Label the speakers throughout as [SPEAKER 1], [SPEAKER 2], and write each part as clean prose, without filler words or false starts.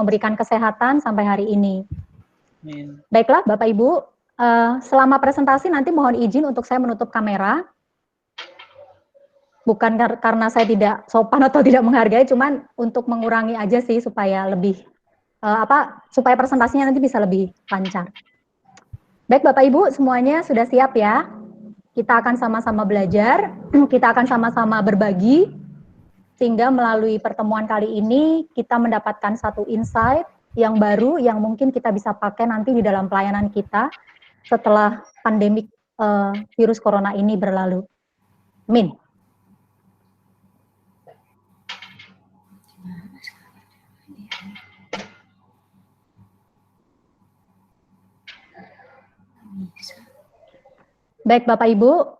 [SPEAKER 1] memberikan kesehatan sampai hari ini.
[SPEAKER 2] Amin.
[SPEAKER 1] Baiklah Bapak Ibu, selama presentasi nanti mohon izin untuk saya menutup kamera. Bukan karena saya tidak sopan atau tidak menghargai, cuman untuk mengurangi aja sih supaya lebih supaya presentasinya nanti bisa lebih lancar. Baik Bapak Ibu, semuanya sudah siap ya? Kita akan sama-sama belajar, kita akan sama-sama berbagi, sehingga melalui pertemuan kali ini kita mendapatkan satu insight yang baru yang mungkin kita bisa pakai nanti di dalam pelayanan kita setelah pandemik virus corona ini berlalu. Amin. Baik Bapak Ibu,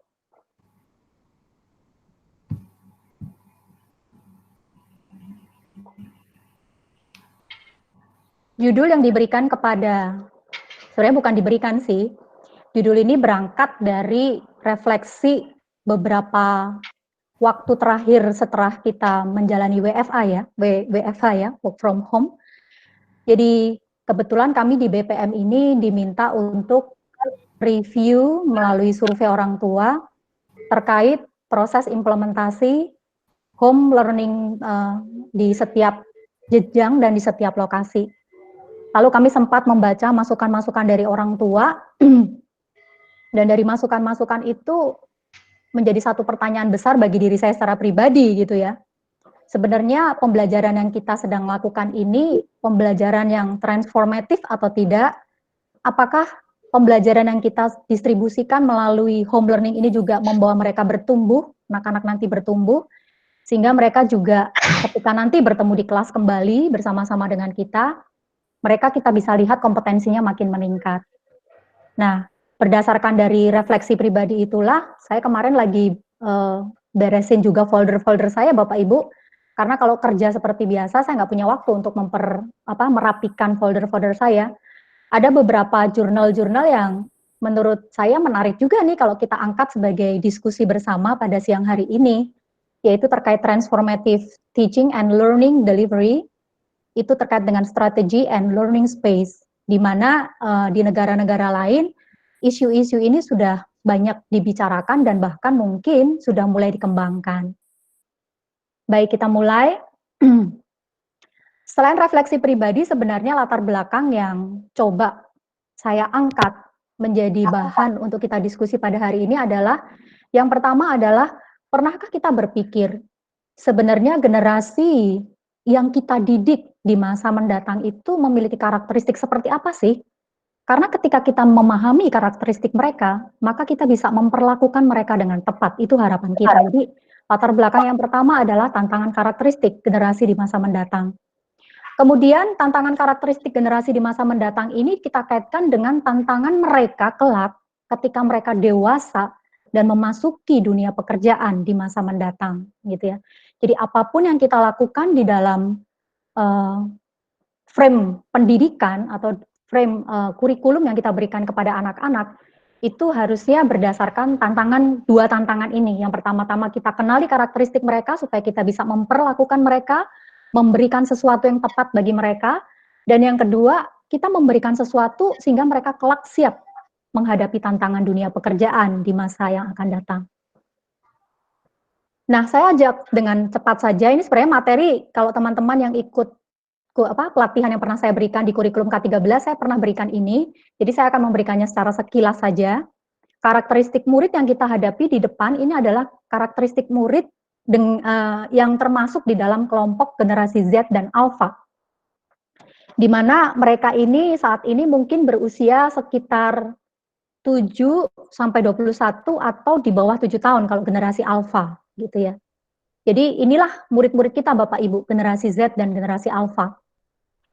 [SPEAKER 1] judul yang diberikan kepada, sebenarnya bukan diberikan sih, judul ini berangkat dari refleksi beberapa waktu terakhir setelah kita menjalani WFA ya, WFH ya, work from home. Jadi kebetulan kami di BPM ini diminta untuk review melalui survei orang tua terkait proses implementasi home learning di setiap jenjang dan di setiap lokasi. Lalu kami sempat membaca masukan-masukan dari orang tua, dan dari masukan-masukan itu menjadi satu pertanyaan besar bagi diri saya secara pribadi gitu ya. Sebenarnya pembelajaran yang kita sedang lakukan ini pembelajaran yang transformatif atau tidak? Apakah pembelajaran yang kita distribusikan melalui home learning ini juga membawa mereka bertumbuh, anak-anak nanti bertumbuh, sehingga mereka juga ketika nanti bertemu di kelas kembali bersama-sama dengan kita bisa lihat kompetensinya makin meningkat. Nah, berdasarkan dari refleksi pribadi itulah, saya kemarin lagi beresin juga folder-folder saya, Bapak Ibu, karena kalau kerja seperti biasa, saya nggak punya waktu untuk merapikan folder-folder saya. Ada beberapa jurnal-jurnal yang menurut saya menarik juga nih kalau kita angkat sebagai diskusi bersama pada siang hari ini, yaitu terkait transformative teaching and learning delivery, itu terkait dengan strategi and learning space, di mana di negara-negara lain isu-isu ini sudah banyak dibicarakan dan bahkan mungkin sudah mulai dikembangkan. Baik, kita mulai. Selain refleksi pribadi, sebenarnya latar belakang yang coba saya angkat menjadi bahan untuk kita diskusi pada hari ini adalah, yang pertama adalah, pernahkah kita berpikir sebenarnya generasi yang kita didik di masa mendatang itu memiliki karakteristik seperti apa sih? Karena ketika kita memahami karakteristik mereka, maka kita bisa memperlakukan mereka dengan tepat. Itu harapan kita. Jadi latar belakang yang pertama adalah tantangan karakteristik generasi di masa mendatang. Kemudian tantangan karakteristik generasi di masa mendatang ini kita kaitkan dengan tantangan mereka kelak ketika mereka dewasa dan memasuki dunia pekerjaan di masa mendatang, gitu ya. Jadi apapun yang kita lakukan di dalam frame pendidikan atau frame kurikulum yang kita berikan kepada anak-anak, itu harusnya berdasarkan dua tantangan ini. Yang pertama-tama kita kenali karakteristik mereka supaya kita bisa memperlakukan mereka, memberikan sesuatu yang tepat bagi mereka, dan yang kedua, kita memberikan sesuatu sehingga mereka kelak siap menghadapi tantangan dunia pekerjaan di masa yang akan datang. Nah, saya ajak dengan cepat saja, ini sebenarnya materi, kalau teman-teman yang ikut pelatihan yang pernah saya berikan di kurikulum K13, saya pernah berikan ini, jadi saya akan memberikannya secara sekilas saja. Karakteristik murid yang kita hadapi di depan ini adalah karakteristik murid yang termasuk di dalam kelompok generasi Z dan Alpha, di mana mereka ini saat ini mungkin berusia sekitar 7-21 atau di bawah 7 tahun kalau generasi Alpha, gitu ya. Jadi inilah murid-murid kita Bapak Ibu, generasi Z dan generasi Alpha.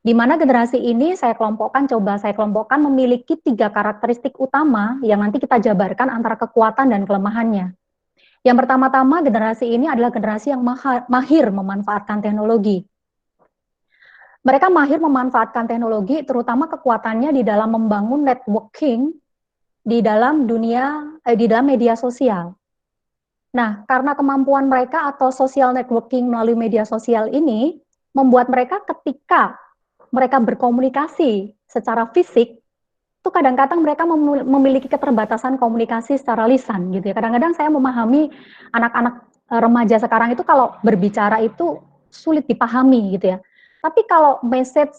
[SPEAKER 1] Di mana generasi ini saya kelompokkan memiliki 3 karakteristik utama yang nanti kita jabarkan antara kekuatan dan kelemahannya. Yang pertama-tama, generasi ini adalah generasi yang mahir memanfaatkan teknologi. Mereka mahir memanfaatkan teknologi, terutama kekuatannya di dalam membangun networking di dalam media sosial. Nah, karena kemampuan mereka atau social networking melalui media sosial ini, membuat mereka ketika mereka berkomunikasi secara fisik, itu kadang-kadang mereka memiliki keterbatasan komunikasi secara lisan gitu ya. Kadang-kadang saya memahami anak-anak remaja sekarang itu kalau berbicara itu sulit dipahami gitu ya. Tapi kalau message,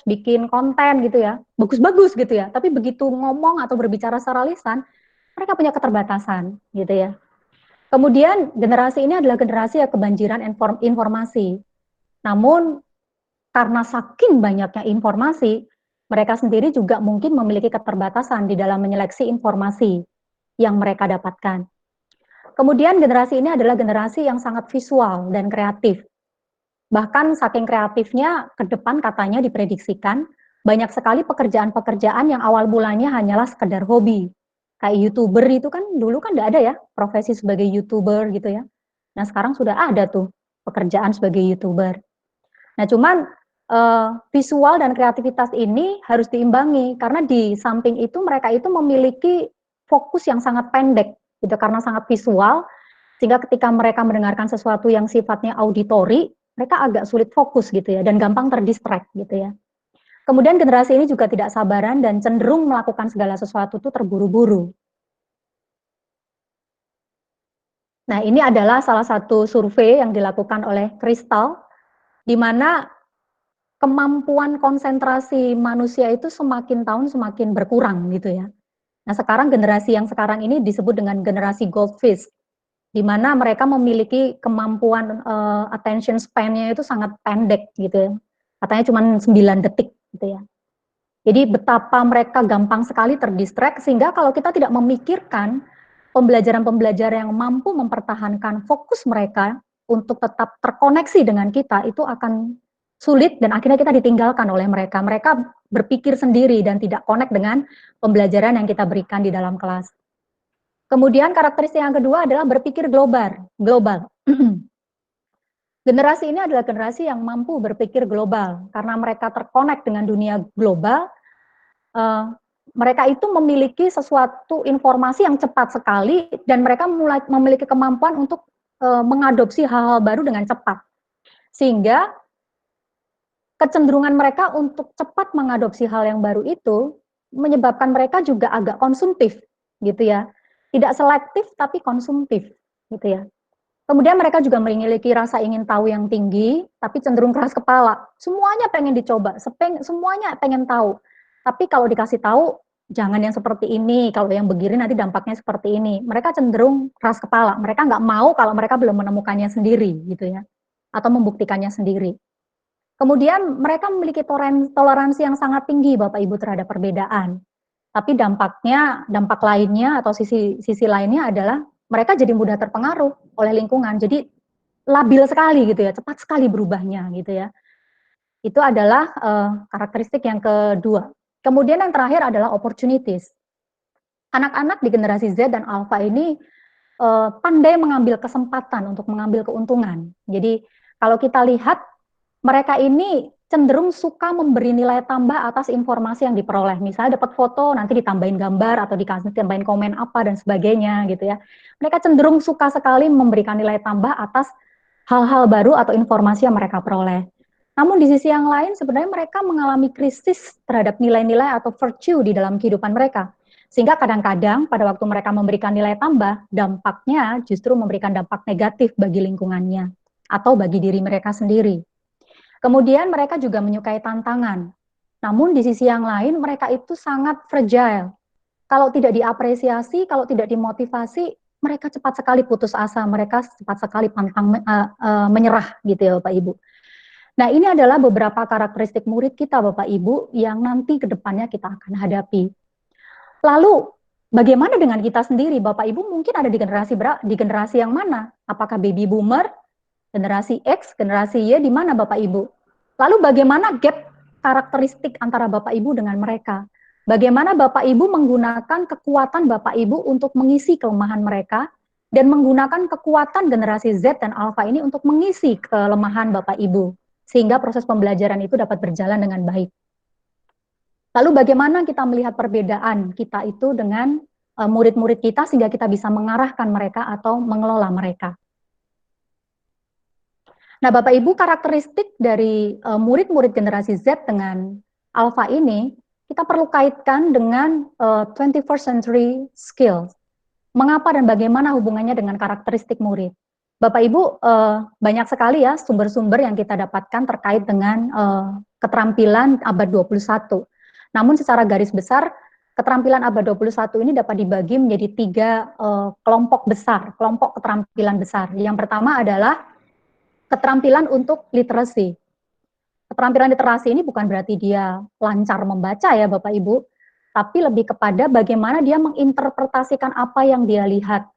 [SPEAKER 1] bikin konten gitu ya, bagus-bagus gitu ya. Tapi begitu ngomong atau berbicara secara lisan, mereka punya keterbatasan gitu ya. Kemudian generasi ini adalah generasi yang kebanjiran informasi. Namun karena saking banyaknya informasi, mereka sendiri juga mungkin memiliki keterbatasan di dalam menyeleksi informasi yang mereka dapatkan. Kemudian generasi ini adalah generasi yang sangat visual dan kreatif. Bahkan saking kreatifnya, ke depan katanya diprediksikan banyak sekali pekerjaan-pekerjaan yang awal mulanya hanyalah sekedar hobi. Kayak YouTuber itu kan dulu kan nggak ada ya profesi sebagai YouTuber gitu ya. Nah sekarang sudah ada tuh pekerjaan sebagai YouTuber. Nah cuman visual dan kreativitas ini harus diimbangi karena di samping itu mereka itu memiliki fokus yang sangat pendek gitu karena sangat visual sehingga ketika mereka mendengarkan sesuatu yang sifatnya auditori mereka agak sulit fokus gitu ya dan gampang terdistract gitu ya. Kemudian generasi ini juga tidak sabaran dan cenderung melakukan segala sesuatu itu terburu-buru. Nah, ini adalah salah satu survei yang dilakukan oleh Crystal di mana kemampuan konsentrasi manusia itu semakin tahun semakin berkurang gitu ya. Nah, sekarang generasi yang sekarang ini disebut dengan generasi goldfish, di mana mereka memiliki kemampuan attention span-nya itu sangat pendek gitu ya. Katanya cuma 9 detik gitu ya. Jadi betapa mereka gampang sekali terdistract sehingga kalau kita tidak memikirkan pembelajaran-pembelajaran yang mampu mempertahankan fokus mereka untuk tetap terkoneksi dengan kita itu akan sulit dan akhirnya kita ditinggalkan oleh mereka. Mereka berpikir sendiri dan tidak connect dengan pembelajaran yang kita berikan di dalam kelas. Kemudian karakteristik yang kedua adalah berpikir global. Generasi ini adalah generasi yang mampu berpikir global karena mereka terkonek dengan dunia global. Mereka itu memiliki sesuatu informasi yang cepat sekali dan mereka mulai memiliki kemampuan untuk mengadopsi hal-hal baru dengan cepat. Sehingga kecenderungan mereka untuk cepat mengadopsi hal yang baru itu menyebabkan mereka juga agak konsumtif gitu ya. Tidak selektif tapi konsumtif gitu ya. Kemudian mereka juga memiliki rasa ingin tahu yang tinggi, tapi cenderung keras kepala. Semuanya pengen dicoba, semuanya pengen tahu. Tapi kalau dikasih tahu, jangan yang seperti ini, kalau yang begini nanti dampaknya seperti ini. Mereka cenderung keras kepala, mereka nggak mau kalau mereka belum menemukannya sendiri, gitu ya, atau membuktikannya sendiri. Kemudian mereka memiliki toleransi yang sangat tinggi, Bapak Ibu, terhadap perbedaan. Tapi dampak lainnya atau sisi lainnya adalah mereka jadi mudah terpengaruh oleh lingkungan. Jadi labil sekali gitu ya, cepat sekali berubahnya gitu ya. Itu adalah karakteristik yang kedua. Kemudian yang terakhir adalah opportunities. Anak-anak di generasi Z dan Alpha ini pandai mengambil kesempatan untuk mengambil keuntungan. Jadi kalau kita lihat mereka ini cenderung suka memberi nilai tambah atas informasi yang diperoleh. Misalnya dapat foto, nanti ditambahin gambar atau dikasih tambahin komen apa dan sebagainya gitu ya. Mereka cenderung suka sekali memberikan nilai tambah atas hal-hal baru atau informasi yang mereka peroleh. Namun di sisi yang lain sebenarnya mereka mengalami krisis terhadap nilai-nilai atau virtue di dalam kehidupan mereka. Sehingga kadang-kadang pada waktu mereka memberikan nilai tambah, dampaknya justru memberikan dampak negatif bagi lingkungannya atau bagi diri mereka sendiri. Kemudian mereka juga menyukai tantangan. Namun di sisi yang lain mereka itu sangat fragile. Kalau tidak diapresiasi, kalau tidak dimotivasi, mereka cepat sekali putus asa, mereka cepat sekali menyerah gitu ya Bapak Ibu. Nah ini adalah beberapa karakteristik murid kita Bapak Ibu yang nanti ke depannya kita akan hadapi. Lalu bagaimana dengan kita sendiri Bapak Ibu mungkin ada di generasi yang mana? Apakah baby boomer, generasi X, generasi Y, di mana Bapak Ibu? Lalu bagaimana gap karakteristik antara Bapak Ibu dengan mereka? Bagaimana Bapak Ibu menggunakan kekuatan Bapak Ibu untuk mengisi kelemahan mereka dan menggunakan kekuatan generasi Z dan Alpha ini untuk mengisi kelemahan Bapak Ibu sehingga proses pembelajaran itu dapat berjalan dengan baik. Lalu bagaimana kita melihat perbedaan kita itu dengan murid-murid kita sehingga kita bisa mengarahkan mereka atau mengelola mereka. Nah, Bapak Ibu, karakteristik dari murid-murid generasi Z dengan alpha ini, kita perlu kaitkan dengan 21st century skills. Mengapa dan bagaimana hubungannya dengan karakteristik murid? Bapak Ibu, banyak sekali ya sumber-sumber yang kita dapatkan terkait dengan keterampilan abad 21. Namun secara garis besar, keterampilan abad 21 ini dapat dibagi menjadi tiga kelompok besar, kelompok keterampilan besar. Yang pertama adalah keterampilan untuk literasi. Keterampilan literasi ini bukan berarti dia lancar membaca ya Bapak Ibu, tapi lebih kepada bagaimana dia menginterpretasikan apa yang dia lihat,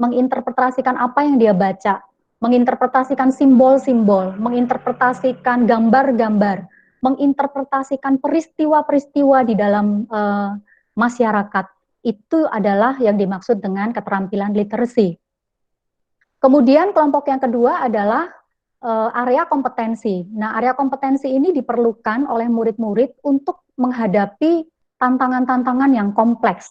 [SPEAKER 1] menginterpretasikan apa yang dia baca, menginterpretasikan simbol-simbol, menginterpretasikan gambar-gambar, menginterpretasikan peristiwa-peristiwa di dalam masyarakat. Itu adalah yang dimaksud dengan keterampilan literasi. Kemudian kelompok yang kedua adalah area kompetensi. Nah, area kompetensi ini diperlukan oleh murid-murid untuk menghadapi tantangan-tantangan yang kompleks.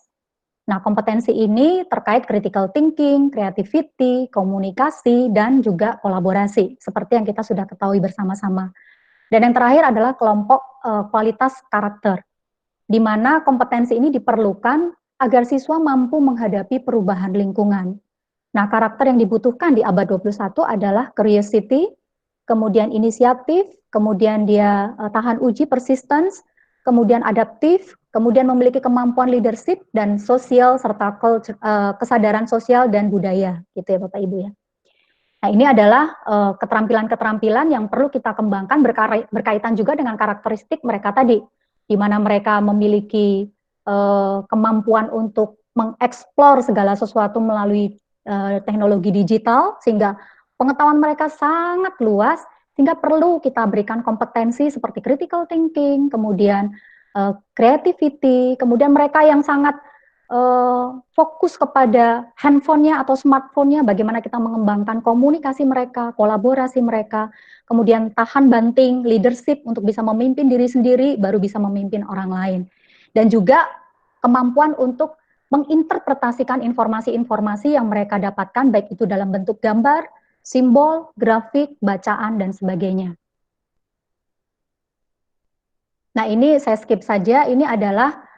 [SPEAKER 1] Nah, kompetensi ini terkait critical thinking, creativity, komunikasi, dan juga kolaborasi, seperti yang kita sudah ketahui bersama-sama. Dan yang terakhir adalah kelompok kualitas karakter, di mana kompetensi ini diperlukan agar siswa mampu menghadapi perubahan lingkungan. Nah, karakter yang dibutuhkan di abad 21 adalah curiosity, kemudian inisiatif, kemudian dia tahan uji persistence, kemudian adaptif, kemudian memiliki kemampuan leadership dan sosial serta kesadaran sosial dan budaya, gitu ya Bapak Ibu ya. Nah, ini adalah keterampilan-keterampilan yang perlu kita kembangkan berkaitan juga dengan karakteristik mereka tadi, di mana mereka memiliki kemampuan untuk mengeksplor segala sesuatu melalui teknologi digital, sehingga pengetahuan mereka sangat luas, sehingga perlu kita berikan kompetensi seperti critical thinking, kemudian creativity, kemudian mereka yang sangat fokus kepada handphonenya atau smartphone-nya, bagaimana kita mengembangkan komunikasi mereka, kolaborasi mereka, kemudian tahan banting, leadership untuk bisa memimpin diri sendiri, baru bisa memimpin orang lain. Dan juga kemampuan untuk menginterpretasikan informasi-informasi yang mereka dapatkan, baik itu dalam bentuk gambar, simbol, grafik, bacaan, dan sebagainya. Nah, ini saya skip saja, ini adalah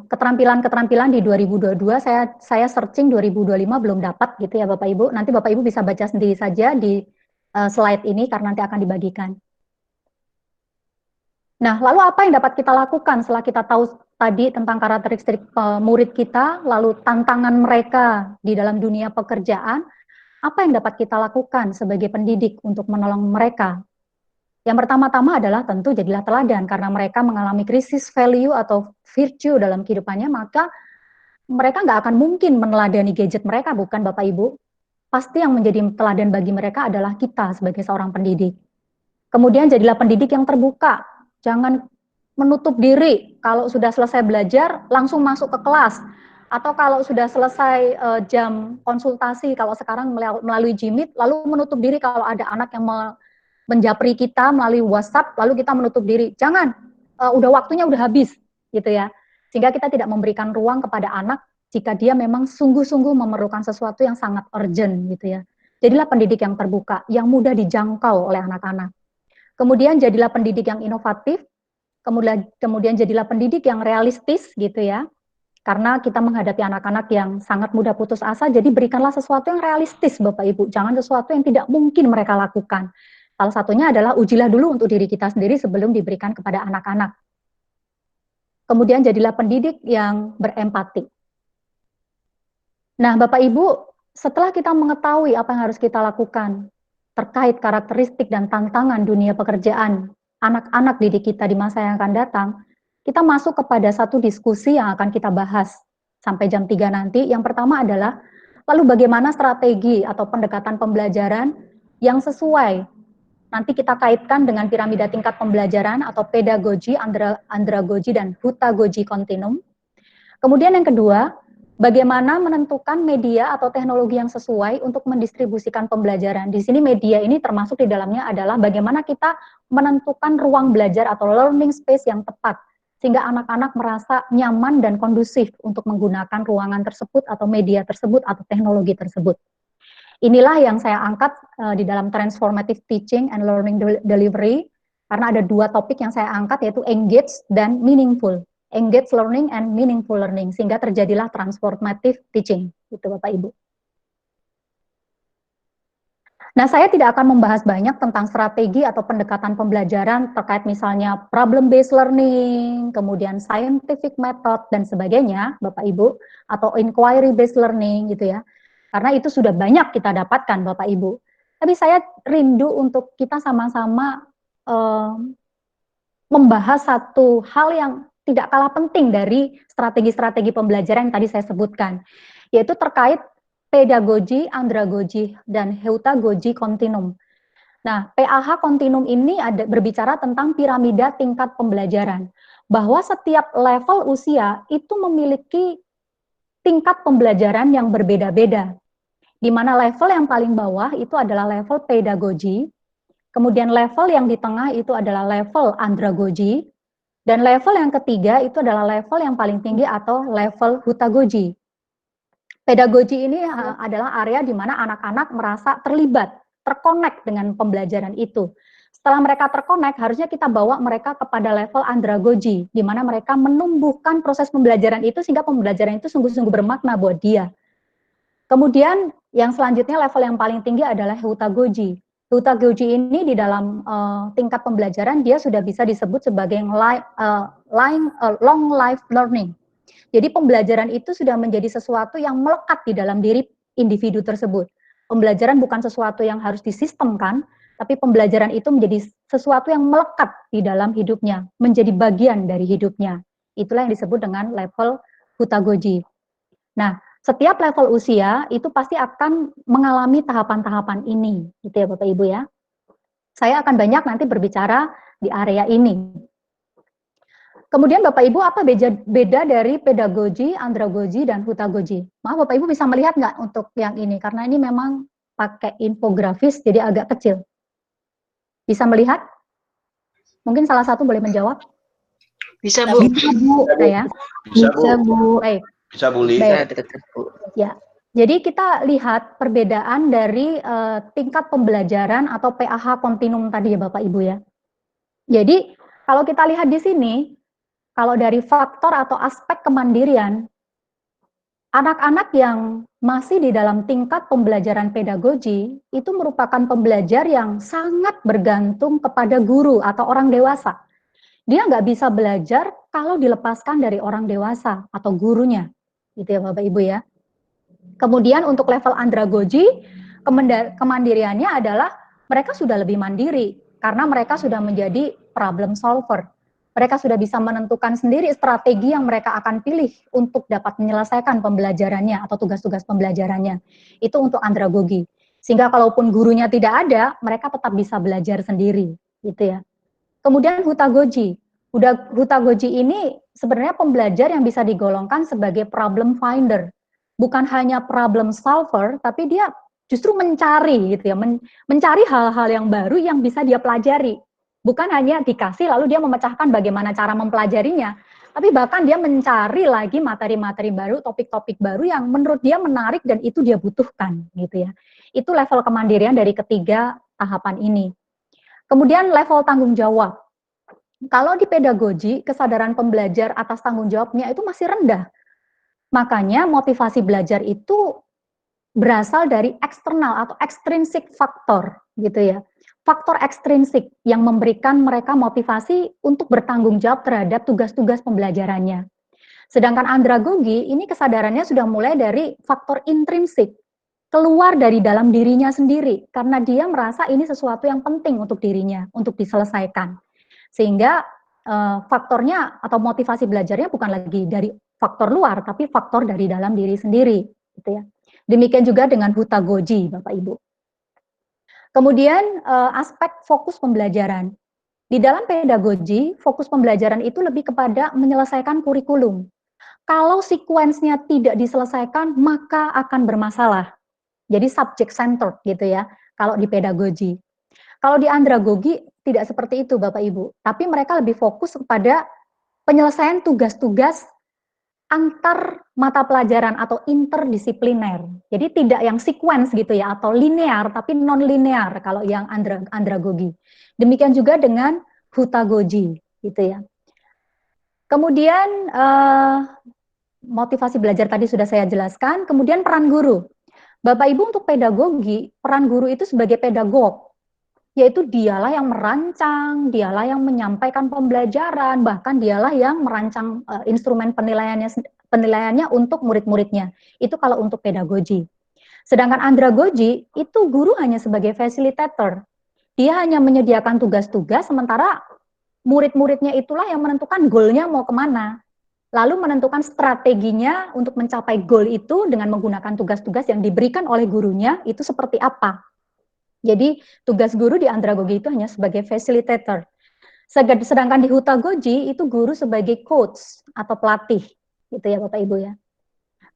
[SPEAKER 1] keterampilan-keterampilan di 2022, saya searching 2025 belum dapat gitu ya Bapak Ibu. Nanti Bapak Ibu bisa baca sendiri saja di slide ini karena nanti akan dibagikan. Nah, lalu apa yang dapat kita lakukan setelah kita tahu tadi tentang karakteristik murid kita, lalu tantangan mereka di dalam dunia pekerjaan, apa yang dapat kita lakukan sebagai pendidik untuk menolong mereka? Yang pertama-tama adalah tentu jadilah teladan, karena mereka mengalami krisis value atau virtue dalam kehidupannya, maka mereka nggak akan mungkin meneladani gadget mereka, bukan Bapak Ibu? Pasti yang menjadi teladan bagi mereka adalah kita sebagai seorang pendidik. Kemudian jadilah pendidik yang terbuka, jangan menutup diri, kalau sudah selesai belajar langsung masuk ke kelas, atau kalau sudah selesai jam konsultasi, kalau sekarang melalui Jimit, lalu menutup diri kalau ada anak yang menjapri kita melalui WhatsApp, lalu kita menutup diri. Jangan, udah waktunya udah habis, gitu ya. Sehingga kita tidak memberikan ruang kepada anak jika dia memang sungguh-sungguh memerlukan sesuatu yang sangat urgent, gitu ya. Jadilah pendidik yang terbuka, yang mudah dijangkau oleh anak-anak. Kemudian jadilah pendidik yang inovatif, kemudian jadilah pendidik yang realistis, gitu ya. Karena kita menghadapi anak-anak yang sangat mudah putus asa, jadi berikanlah sesuatu yang realistis Bapak Ibu, jangan sesuatu yang tidak mungkin mereka lakukan. Salah satunya adalah ujilah dulu untuk diri kita sendiri sebelum diberikan kepada anak-anak. Kemudian jadilah pendidik yang berempati. Nah, Bapak Ibu, setelah kita mengetahui apa yang harus kita lakukan terkait karakteristik dan tantangan dunia pekerjaan anak-anak didik kita di masa yang akan datang, kita masuk kepada satu diskusi yang akan kita bahas sampai jam 3 nanti. Yang pertama adalah, lalu bagaimana strategi atau pendekatan pembelajaran yang sesuai. Nanti kita kaitkan dengan piramida tingkat pembelajaran atau pedagogi, andragogi, dan hutagogi kontinum. Kemudian yang kedua, bagaimana menentukan media atau teknologi yang sesuai untuk mendistribusikan pembelajaran. Di sini media ini termasuk di dalamnya adalah bagaimana kita menentukan ruang belajar atau learning space yang tepat, sehingga anak-anak merasa nyaman dan kondusif untuk menggunakan ruangan tersebut atau media tersebut atau teknologi tersebut. Inilah yang saya angkat di dalam transformative teaching and learning delivery, karena ada 2 topik yang saya angkat, yaitu engage dan meaningful. Engage learning and meaningful learning, sehingga terjadilah transformative teaching, gitu Bapak Ibu. Nah, saya tidak akan membahas banyak tentang strategi atau pendekatan pembelajaran terkait misalnya problem-based learning, kemudian scientific method, dan sebagainya, Bapak Ibu, atau inquiry-based learning, gitu ya. Karena itu sudah banyak kita dapatkan, Bapak Ibu. Tapi saya rindu untuk kita sama-sama membahas satu hal yang tidak kalah penting dari strategi-strategi pembelajaran yang tadi saya sebutkan, yaitu terkait pedagogi, andragogi, dan heutagogi kontinum. Nah, PAH kontinum ini berbicara tentang piramida tingkat pembelajaran, bahwa setiap level usia itu memiliki tingkat pembelajaran yang berbeda-beda, di mana level yang paling bawah itu adalah level pedagogi, kemudian level yang di tengah itu adalah level andragogi, dan level yang ketiga itu adalah level yang paling tinggi atau level hutagogi. Pedagogi ini adalah area di mana anak-anak merasa terlibat, terkonek dengan pembelajaran itu. Setelah mereka terkonek, harusnya kita bawa mereka kepada level andragogi, di mana mereka menumbuhkan proses pembelajaran itu sehingga pembelajaran itu sungguh-sungguh bermakna buat dia. Kemudian yang selanjutnya level yang paling tinggi adalah heutagogi. Heutagogi ini di dalam tingkat pembelajaran dia sudah bisa disebut sebagai long life learning. Jadi pembelajaran itu sudah menjadi sesuatu yang melekat di dalam diri individu tersebut. Pembelajaran bukan sesuatu yang harus disistemkan, tapi pembelajaran itu menjadi sesuatu yang melekat di dalam hidupnya, menjadi bagian dari hidupnya. Itulah yang disebut dengan level hutagogi. Nah, setiap level usia itu pasti akan mengalami tahapan-tahapan ini, gitu ya Bapak Ibu ya. Saya akan banyak nanti berbicara di area ini. Kemudian Bapak Ibu, apa beda dari pedagogi, andragogi, dan hutagogi? Maaf Bapak Ibu bisa melihat nggak untuk yang ini? Karena ini memang pakai infografis, jadi agak kecil. Bisa melihat? Mungkin salah satu boleh menjawab?
[SPEAKER 2] Bisa Bu.
[SPEAKER 1] Bisa Bu. Saya.
[SPEAKER 2] Bisa Bu.
[SPEAKER 1] Baik.
[SPEAKER 2] Bisa Bu Li.
[SPEAKER 1] Baik. Ya. Jadi kita lihat perbedaan dari tingkat pembelajaran atau PAH kontinum tadi ya Bapak Ibu ya. Jadi kalau kita lihat di sini, kalau dari faktor atau aspek kemandirian, anak-anak yang masih di dalam tingkat pembelajaran pedagogi itu merupakan pembelajar yang sangat bergantung kepada guru atau orang dewasa. Dia nggak bisa belajar kalau dilepaskan dari orang dewasa atau gurunya, gitu ya Bapak Ibu ya. Kemudian untuk level andragogi, kemandiriannya adalah mereka sudah lebih mandiri karena mereka sudah menjadi problem solver. Mereka sudah bisa menentukan sendiri strategi yang mereka akan pilih untuk dapat menyelesaikan pembelajarannya atau tugas-tugas pembelajarannya. Itu untuk andragogi. Sehingga kalaupun gurunya tidak ada, mereka tetap bisa belajar sendiri, gitu ya. Kemudian hutagogi. Hutagogi ini sebenarnya pembelajar yang bisa digolongkan sebagai problem finder. Bukan hanya problem solver, tapi dia justru mencari gitu ya, mencari hal-hal yang baru yang bisa dia pelajari. Bukan hanya dikasih lalu dia memecahkan bagaimana cara mempelajarinya, tapi bahkan dia mencari lagi materi-materi baru, topik-topik baru yang menurut dia menarik dan itu dia butuhkan gitu ya. Itu level kemandirian dari ketiga tahapan ini. Kemudian level tanggung jawab. Kalau di pedagogi, kesadaran pembelajar atas tanggung jawabnya itu masih rendah. Makanya motivasi belajar itu berasal dari eksternal atau extrinsic faktor gitu ya. Faktor ekstrinsik yang memberikan mereka motivasi untuk bertanggung jawab terhadap tugas-tugas pembelajarannya. Sedangkan andragogi ini kesadarannya sudah mulai dari faktor intrinsik, keluar dari dalam dirinya sendiri karena dia merasa ini sesuatu yang penting untuk dirinya, untuk diselesaikan. Sehingga faktornya atau motivasi belajarnya bukan lagi dari faktor luar, tapi faktor dari dalam diri sendiri, gitu ya. Demikian juga dengan hutagogi, Bapak Ibu. Kemudian aspek fokus pembelajaran. Di dalam pedagogi, fokus pembelajaran itu lebih kepada menyelesaikan kurikulum. Kalau sekuensnya tidak diselesaikan, maka akan bermasalah. Jadi subject centered gitu ya, kalau di pedagogi. Kalau di andragogi tidak seperti itu Bapak Ibu, tapi mereka lebih fokus kepada penyelesaian tugas-tugas antar mata pelajaran atau interdisipliner. Jadi tidak yang sequence gitu ya, atau linear, tapi non-linear kalau yang andragogi. Demikian juga dengan hutagogi gitu ya. Kemudian motivasi belajar tadi sudah saya jelaskan, kemudian peran guru. Bapak Ibu untuk pedagogi, peran guru itu sebagai pedagog, yaitu dialah yang merancang, dialah yang menyampaikan pembelajaran, bahkan dialah yang merancang instrumen penilaiannya untuk murid-muridnya. Itu kalau untuk pedagogi. Sedangkan andragogi, itu guru hanya sebagai facilitator. Dia hanya menyediakan tugas-tugas, sementara murid-muridnya itulah yang menentukan goalnya mau kemana. Lalu menentukan strateginya untuk mencapai goal itu dengan menggunakan tugas-tugas yang diberikan oleh gurunya itu seperti apa. Jadi tugas guru di andragogi itu hanya sebagai facilitator. Sedangkan di hutagogi itu guru sebagai coach atau pelatih, gitu ya Bapak Ibu ya.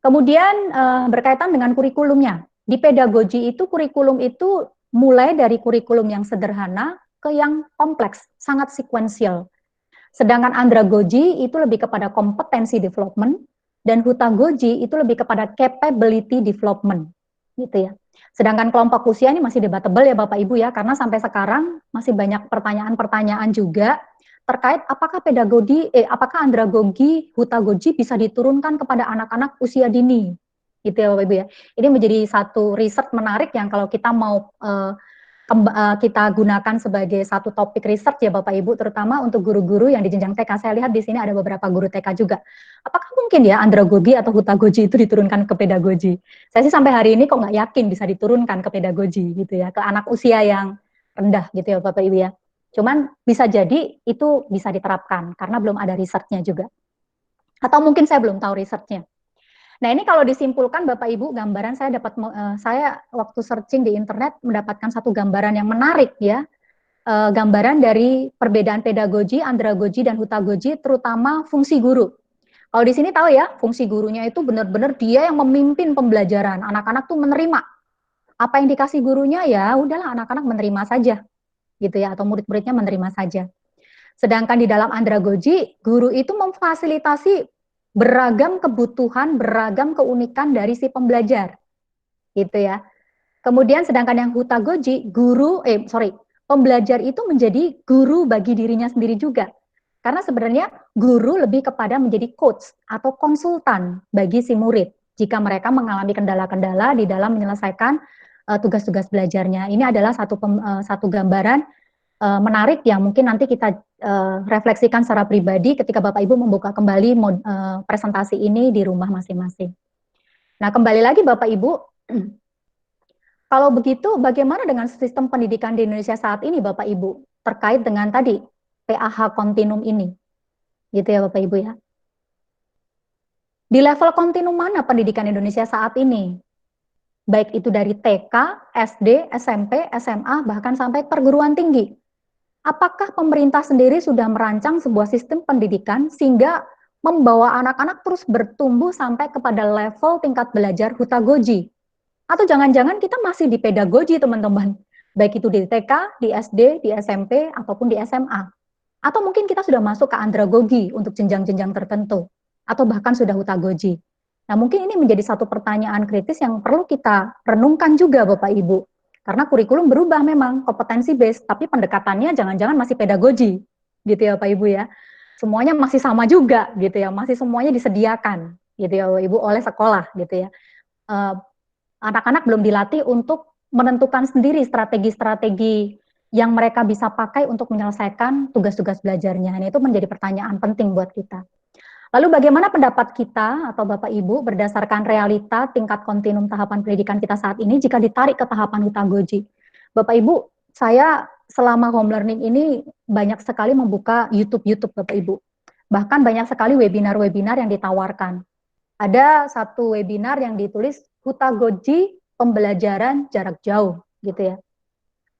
[SPEAKER 1] Kemudian berkaitan dengan kurikulumnya. Di pedagogi itu kurikulum itu mulai dari kurikulum yang sederhana ke yang kompleks, sangat sekuensial. Sedangkan andragogi itu lebih kepada kompetensi development dan hutagogi itu lebih kepada capability development, gitu ya. Sedangkan kelompok usia ini masih debatable ya Bapak Ibu ya, karena sampai sekarang masih banyak pertanyaan-pertanyaan juga terkait apakah apakah andragogi, hutagogi bisa diturunkan kepada anak-anak usia dini, gitu ya Bapak Ibu ya. Ini menjadi satu riset menarik yang kalau kita mau kita gunakan sebagai satu topik research ya Bapak Ibu, terutama untuk guru-guru yang di jenjang TK. Saya lihat di sini ada beberapa guru TK juga. Apakah mungkin ya andragogi atau hutagogi itu diturunkan ke pedagogi? Saya sih sampai hari ini kok nggak yakin bisa diturunkan ke pedagogi gitu ya, ke anak usia yang rendah gitu ya Bapak Ibu ya. Cuman bisa jadi itu bisa diterapkan karena belum ada risetnya juga. Atau mungkin saya belum tahu risetnya. Nah ini kalau disimpulkan Bapak Ibu, gambaran saya waktu searching di internet mendapatkan satu gambaran yang menarik ya, gambaran dari perbedaan pedagogi, andragogi dan hutagogi, terutama fungsi guru. Kalau di sini tahu ya, fungsi gurunya itu benar-benar dia yang memimpin pembelajaran. Anak-anak tuh menerima apa yang dikasih gurunya, ya udahlah anak-anak menerima saja, gitu ya, atau murid-muridnya menerima saja. Sedangkan di dalam andragogi, guru itu memfasilitasi beragam kebutuhan, beragam keunikan dari si pembelajar, gitu ya. Kemudian sedangkan yang hutagogi, pembelajar itu menjadi guru bagi dirinya sendiri juga. Karena sebenarnya guru lebih kepada menjadi coach atau konsultan bagi si murid jika mereka mengalami kendala-kendala di dalam menyelesaikan tugas-tugas belajarnya. Ini adalah satu gambaran menarik yang mungkin nanti kita refleksikan secara pribadi ketika Bapak Ibu membuka kembali presentasi ini di rumah masing-masing. Nah, kembali lagi Bapak Ibu, kalau begitu bagaimana dengan sistem pendidikan di Indonesia saat ini Bapak Ibu terkait dengan tadi PAH kontinum ini? Gitu ya Bapak Ibu ya. Di level kontinum mana pendidikan Indonesia saat ini? Baik itu dari TK, SD, SMP, SMA, bahkan sampai perguruan tinggi. Apakah pemerintah sendiri sudah merancang sebuah sistem pendidikan sehingga membawa anak-anak terus bertumbuh sampai kepada level tingkat belajar hutagogi? Atau jangan-jangan kita masih di pedagogi teman-teman, baik itu di TK, di SD, di SMP, ataupun di SMA. Atau mungkin kita sudah masuk ke andragogi untuk jenjang-jenjang tertentu, atau bahkan sudah hutagogi. Nah mungkin ini menjadi satu pertanyaan kritis yang perlu kita renungkan juga Bapak Ibu. Karena kurikulum berubah memang, kompetensi based, tapi pendekatannya jangan-jangan masih pedagogi, gitu ya Pak Ibu ya. Semuanya masih sama juga, gitu ya, masih semuanya disediakan, gitu ya Bapak Ibu, oleh sekolah, gitu ya. Anak-anak belum dilatih untuk menentukan sendiri strategi-strategi yang mereka bisa pakai untuk menyelesaikan tugas-tugas belajarnya. Ini itu menjadi pertanyaan penting buat kita. Lalu bagaimana pendapat kita atau Bapak Ibu berdasarkan realita tingkat kontinum tahapan pendidikan kita saat ini jika ditarik ke tahapan hutagogi? Bapak Ibu, saya selama home learning ini banyak sekali membuka YouTube Bapak Ibu. Bahkan banyak sekali webinar-webinar yang ditawarkan. Ada satu webinar yang ditulis hutagogi pembelajaran jarak jauh gitu ya.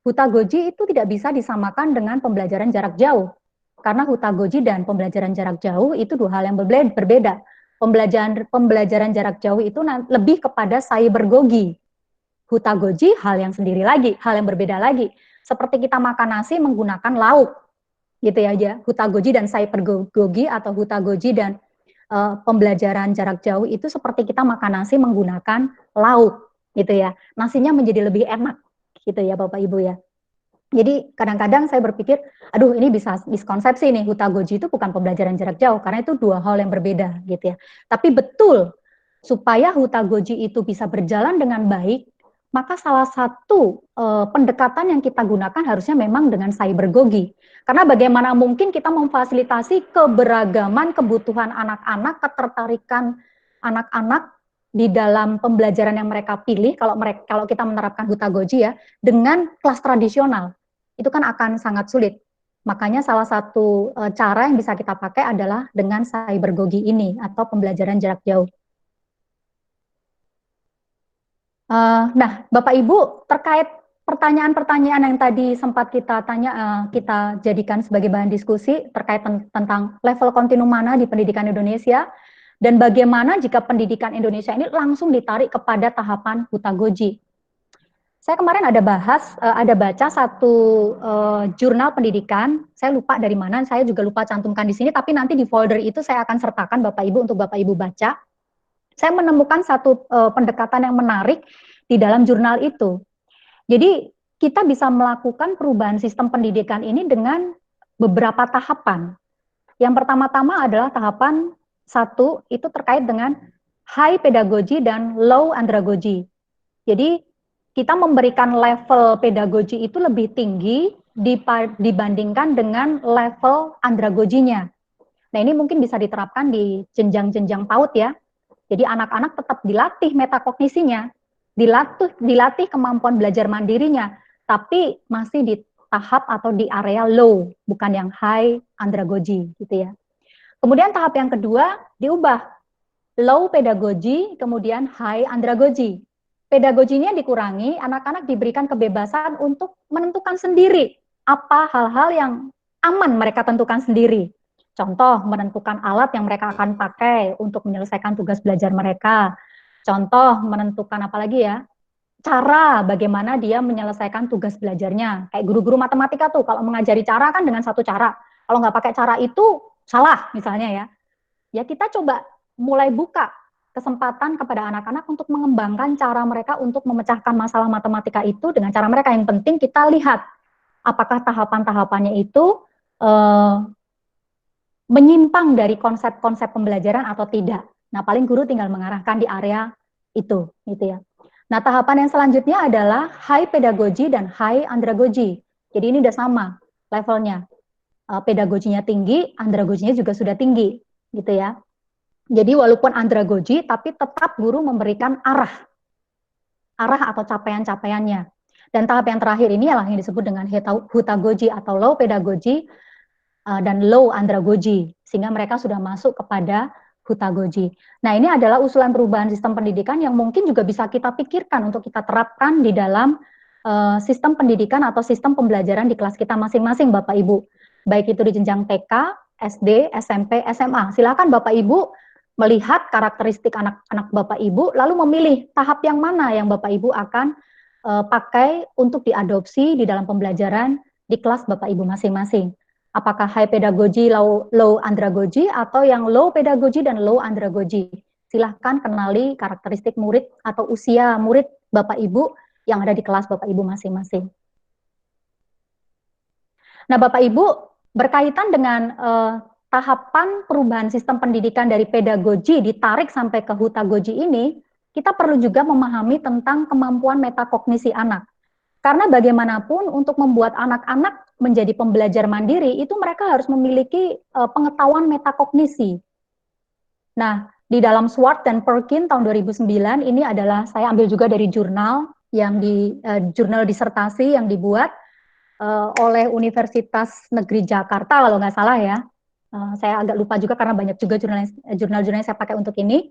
[SPEAKER 1] Hutagogi itu tidak bisa disamakan dengan pembelajaran jarak jauh. Karena hutagogi dan pembelajaran jarak jauh itu dua hal yang berbeda. Pembelajaran jarak jauh itu lebih kepada cybergogi. Hutagogi hal yang sendiri lagi, hal yang berbeda lagi. Seperti kita makan nasi menggunakan lauk, gitu ya aja. Hutagogi dan cybergogi atau hutagogi dan pembelajaran jarak jauh itu seperti kita makan nasi menggunakan lauk gitu ya. Nasinya menjadi lebih enak gitu ya Bapak Ibu ya. Jadi kadang-kadang saya berpikir, aduh ini bisa miskonsepsi nih, hutagoji itu bukan pembelajaran jarak jauh, karena itu dua hal yang berbeda gitu ya. Tapi betul, supaya hutagoji itu bisa berjalan dengan baik, maka salah satu pendekatan yang kita gunakan harusnya memang dengan cybergogi. Karena bagaimana mungkin kita memfasilitasi keberagaman kebutuhan anak-anak, ketertarikan anak-anak di dalam pembelajaran yang mereka pilih, kalau kita menerapkan hutagoji ya, dengan kelas tradisional itu kan akan sangat sulit. Makanya salah satu cara yang bisa kita pakai adalah dengan cybergogi ini atau pembelajaran jarak jauh. Nah, Bapak Ibu, terkait pertanyaan-pertanyaan yang tadi sempat kita kita jadikan sebagai bahan diskusi terkait tentang level kontinum mana di pendidikan Indonesia dan bagaimana jika pendidikan Indonesia ini langsung ditarik kepada tahapan hutagogi. Saya kemarin ada baca satu jurnal pendidikan, saya lupa dari mana, saya juga lupa cantumkan di sini, tapi nanti di folder itu saya akan sertakan Bapak Ibu untuk Bapak Ibu baca. Saya menemukan satu pendekatan yang menarik di dalam jurnal itu. Jadi kita bisa melakukan perubahan sistem pendidikan ini dengan beberapa tahapan. Yang pertama-tama adalah tahapan 1 itu terkait dengan high pedagogy dan low andragogy. Jadi kita memberikan level pedagogi itu lebih tinggi dibandingkan dengan level andragoginya. Nah ini mungkin bisa diterapkan di jenjang-jenjang PAUD ya. Jadi anak-anak tetap dilatih metakognisinya, dilatih kemampuan belajar mandirinya, tapi masih di tahap atau di area low, bukan yang high andragogi gitu ya. Kemudian tahap yang kedua diubah, low pedagogi, kemudian high andragogi. Pedagoginya dikurangi, anak-anak diberikan kebebasan untuk menentukan sendiri apa hal-hal yang aman mereka tentukan sendiri. Contoh, menentukan alat yang mereka akan pakai untuk menyelesaikan tugas belajar mereka. Contoh, menentukan apa lagi ya, cara bagaimana dia menyelesaikan tugas belajarnya. Kayak guru-guru matematika tuh, kalau mengajari cara kan dengan satu cara. Kalau nggak pakai cara itu, salah misalnya ya. Ya kita coba mulai buka kesempatan kepada anak-anak untuk mengembangkan cara mereka untuk memecahkan masalah matematika itu dengan cara mereka. Yang penting kita lihat apakah tahapan-tahapannya itu menyimpang dari konsep-konsep pembelajaran atau tidak. Nah, paling guru tinggal mengarahkan di area itu, gitu ya. Nah, tahapan yang selanjutnya adalah high pedagogy dan high andragogy. Jadi ini udah sama levelnya. Pedagoginya tinggi, andragoginya juga sudah tinggi, gitu ya. Jadi walaupun andragogi, tapi tetap guru memberikan arah atau capaian-capaiannya. Dan tahap yang terakhir ini adalah yang disebut dengan hutagogi atau low pedagogi dan low andragogi, sehingga mereka sudah masuk kepada hutagogi. Nah ini adalah usulan perubahan sistem pendidikan yang mungkin juga bisa kita pikirkan untuk kita terapkan di dalam sistem pendidikan atau sistem pembelajaran di kelas kita masing-masing Bapak Ibu. Baik itu di jenjang TK, SD, SMP, SMA. Silakan Bapak Ibu melihat karakteristik anak-anak Bapak Ibu, lalu memilih tahap yang mana yang Bapak Ibu akan pakai untuk diadopsi di dalam pembelajaran di kelas Bapak Ibu masing-masing. Apakah high pedagogy, low andragogy, atau yang low pedagogy dan low andragogy. Silahkan kenali karakteristik murid atau usia murid Bapak Ibu yang ada di kelas Bapak Ibu masing-masing. Nah Bapak Ibu, berkaitan dengan tahapan perubahan sistem pendidikan dari pedagogi ditarik sampai ke hutagogi ini, kita perlu juga memahami tentang kemampuan metakognisi anak. Karena bagaimanapun untuk membuat anak-anak menjadi pembelajar mandiri, itu mereka harus memiliki pengetahuan metakognisi. Nah, di dalam Swart dan Perkin tahun 2009, ini adalah, saya ambil juga dari jurnal, jurnal disertasi yang dibuat oleh Universitas Negeri Jakarta, kalau nggak salah ya. Saya agak lupa juga karena banyak juga jurnal-jurnal yang saya pakai untuk ini.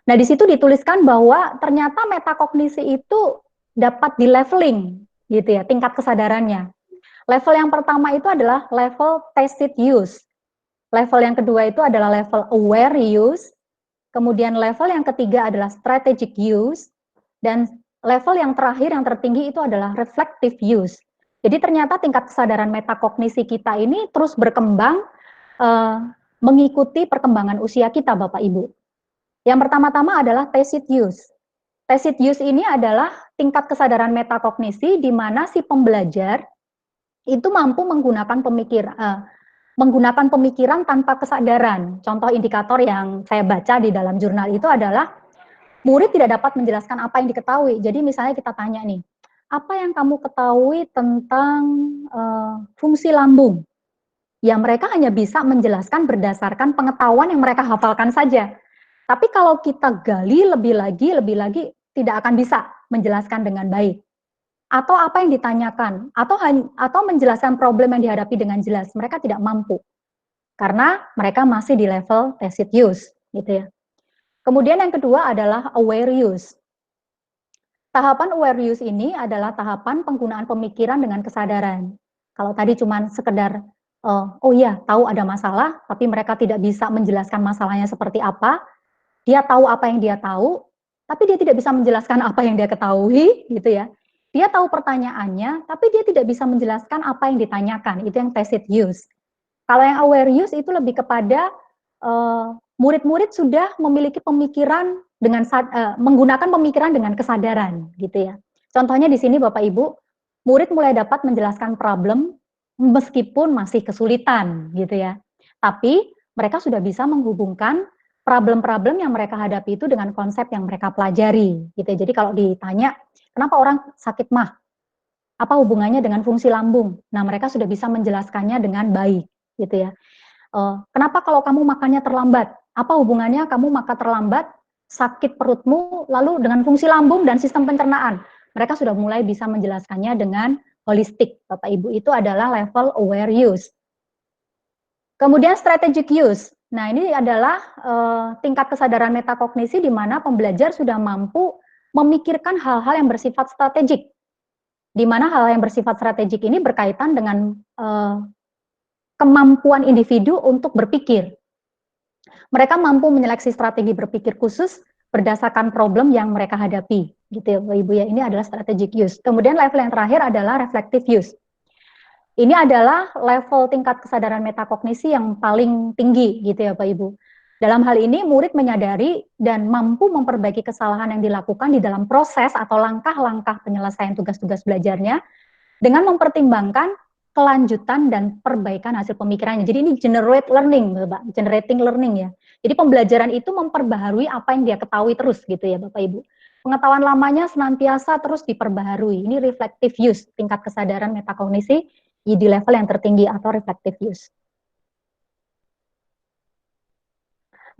[SPEAKER 1] Nah, di situ dituliskan bahwa ternyata metakognisi itu dapat di leveling, gitu ya, tingkat kesadarannya. Level yang pertama itu adalah level tacit use. Level yang kedua itu adalah level aware use. Kemudian level yang ketiga adalah strategic use. Dan level yang terakhir, yang tertinggi itu adalah reflective use. Jadi ternyata tingkat kesadaran metakognisi kita ini terus berkembang mengikuti perkembangan usia kita, Bapak Ibu. Yang pertama-tama adalah tacit use. Tacit use ini adalah tingkat kesadaran metakognisi di mana si pembelajar itu mampu menggunakan pemikiran tanpa kesadaran. Contoh indikator yang saya baca di dalam jurnal itu adalah murid tidak dapat menjelaskan apa yang diketahui. Jadi misalnya kita tanya nih, apa yang kamu ketahui tentang fungsi lambung? Ya mereka hanya bisa menjelaskan berdasarkan pengetahuan yang mereka hafalkan saja. Tapi kalau kita gali lebih lagi tidak akan bisa menjelaskan dengan baik. Atau apa yang ditanyakan, atau menjelaskan problem yang dihadapi dengan jelas, mereka tidak mampu. Karena mereka masih di level tacit use, gitu ya. Kemudian yang kedua adalah aware use. Tahapan aware use ini adalah tahapan penggunaan pemikiran dengan kesadaran. Kalau tadi cuma sekedar, oh iya, tahu ada masalah, tapi mereka tidak bisa menjelaskan masalahnya seperti apa, dia tahu apa yang dia tahu, tapi dia tidak bisa menjelaskan apa yang dia ketahui, gitu ya. Dia tahu pertanyaannya, tapi dia tidak bisa menjelaskan apa yang ditanyakan, itu yang tacit use. Kalau yang aware use itu lebih kepada murid-murid sudah memiliki pemikiran dengan menggunakan pemikiran dengan kesadaran, gitu ya. Contohnya di sini Bapak Ibu, murid mulai dapat menjelaskan problem meskipun masih kesulitan, gitu ya. Tapi mereka sudah bisa menghubungkan problem-problem yang mereka hadapi itu dengan konsep yang mereka pelajari, gitu ya. Jadi kalau ditanya, kenapa orang sakit mah? Apa hubungannya dengan fungsi lambung? Nah, mereka sudah bisa menjelaskannya dengan baik, gitu ya. Kenapa kalau kamu makannya terlambat? Apa hubungannya kamu makan terlambat, sakit perutmu, lalu dengan fungsi lambung dan sistem pencernaan? Mereka sudah mulai bisa menjelaskannya dengan holistik. Bapak Ibu, itu adalah level aware use. Kemudian strategic use. Nah, ini adalah tingkat kesadaran metakognisi di mana pembelajar sudah mampu memikirkan hal-hal yang bersifat strategik. Di mana hal yang bersifat strategik ini berkaitan dengan kemampuan individu untuk berpikir. Mereka mampu menyeleksi strategi berpikir khusus berdasarkan problem yang mereka hadapi, gitu ya Bapak Ibu ya. Ini adalah strategic use. Kemudian level yang terakhir adalah reflective use. Ini adalah level tingkat kesadaran metakognisi yang paling tinggi, gitu ya Bapak Ibu. Dalam hal ini murid menyadari dan mampu memperbaiki kesalahan yang dilakukan di dalam proses atau langkah-langkah penyelesaian tugas-tugas belajarnya dengan mempertimbangkan kelanjutan dan perbaikan hasil pemikirannya. Jadi ini generating learning ya. Jadi pembelajaran itu memperbaharui apa yang dia ketahui terus gitu ya Bapak Ibu. Pengetahuan lamanya senantiasa terus diperbaharui. Ini reflective use, tingkat kesadaran metakognisi di level yang tertinggi atau reflective use.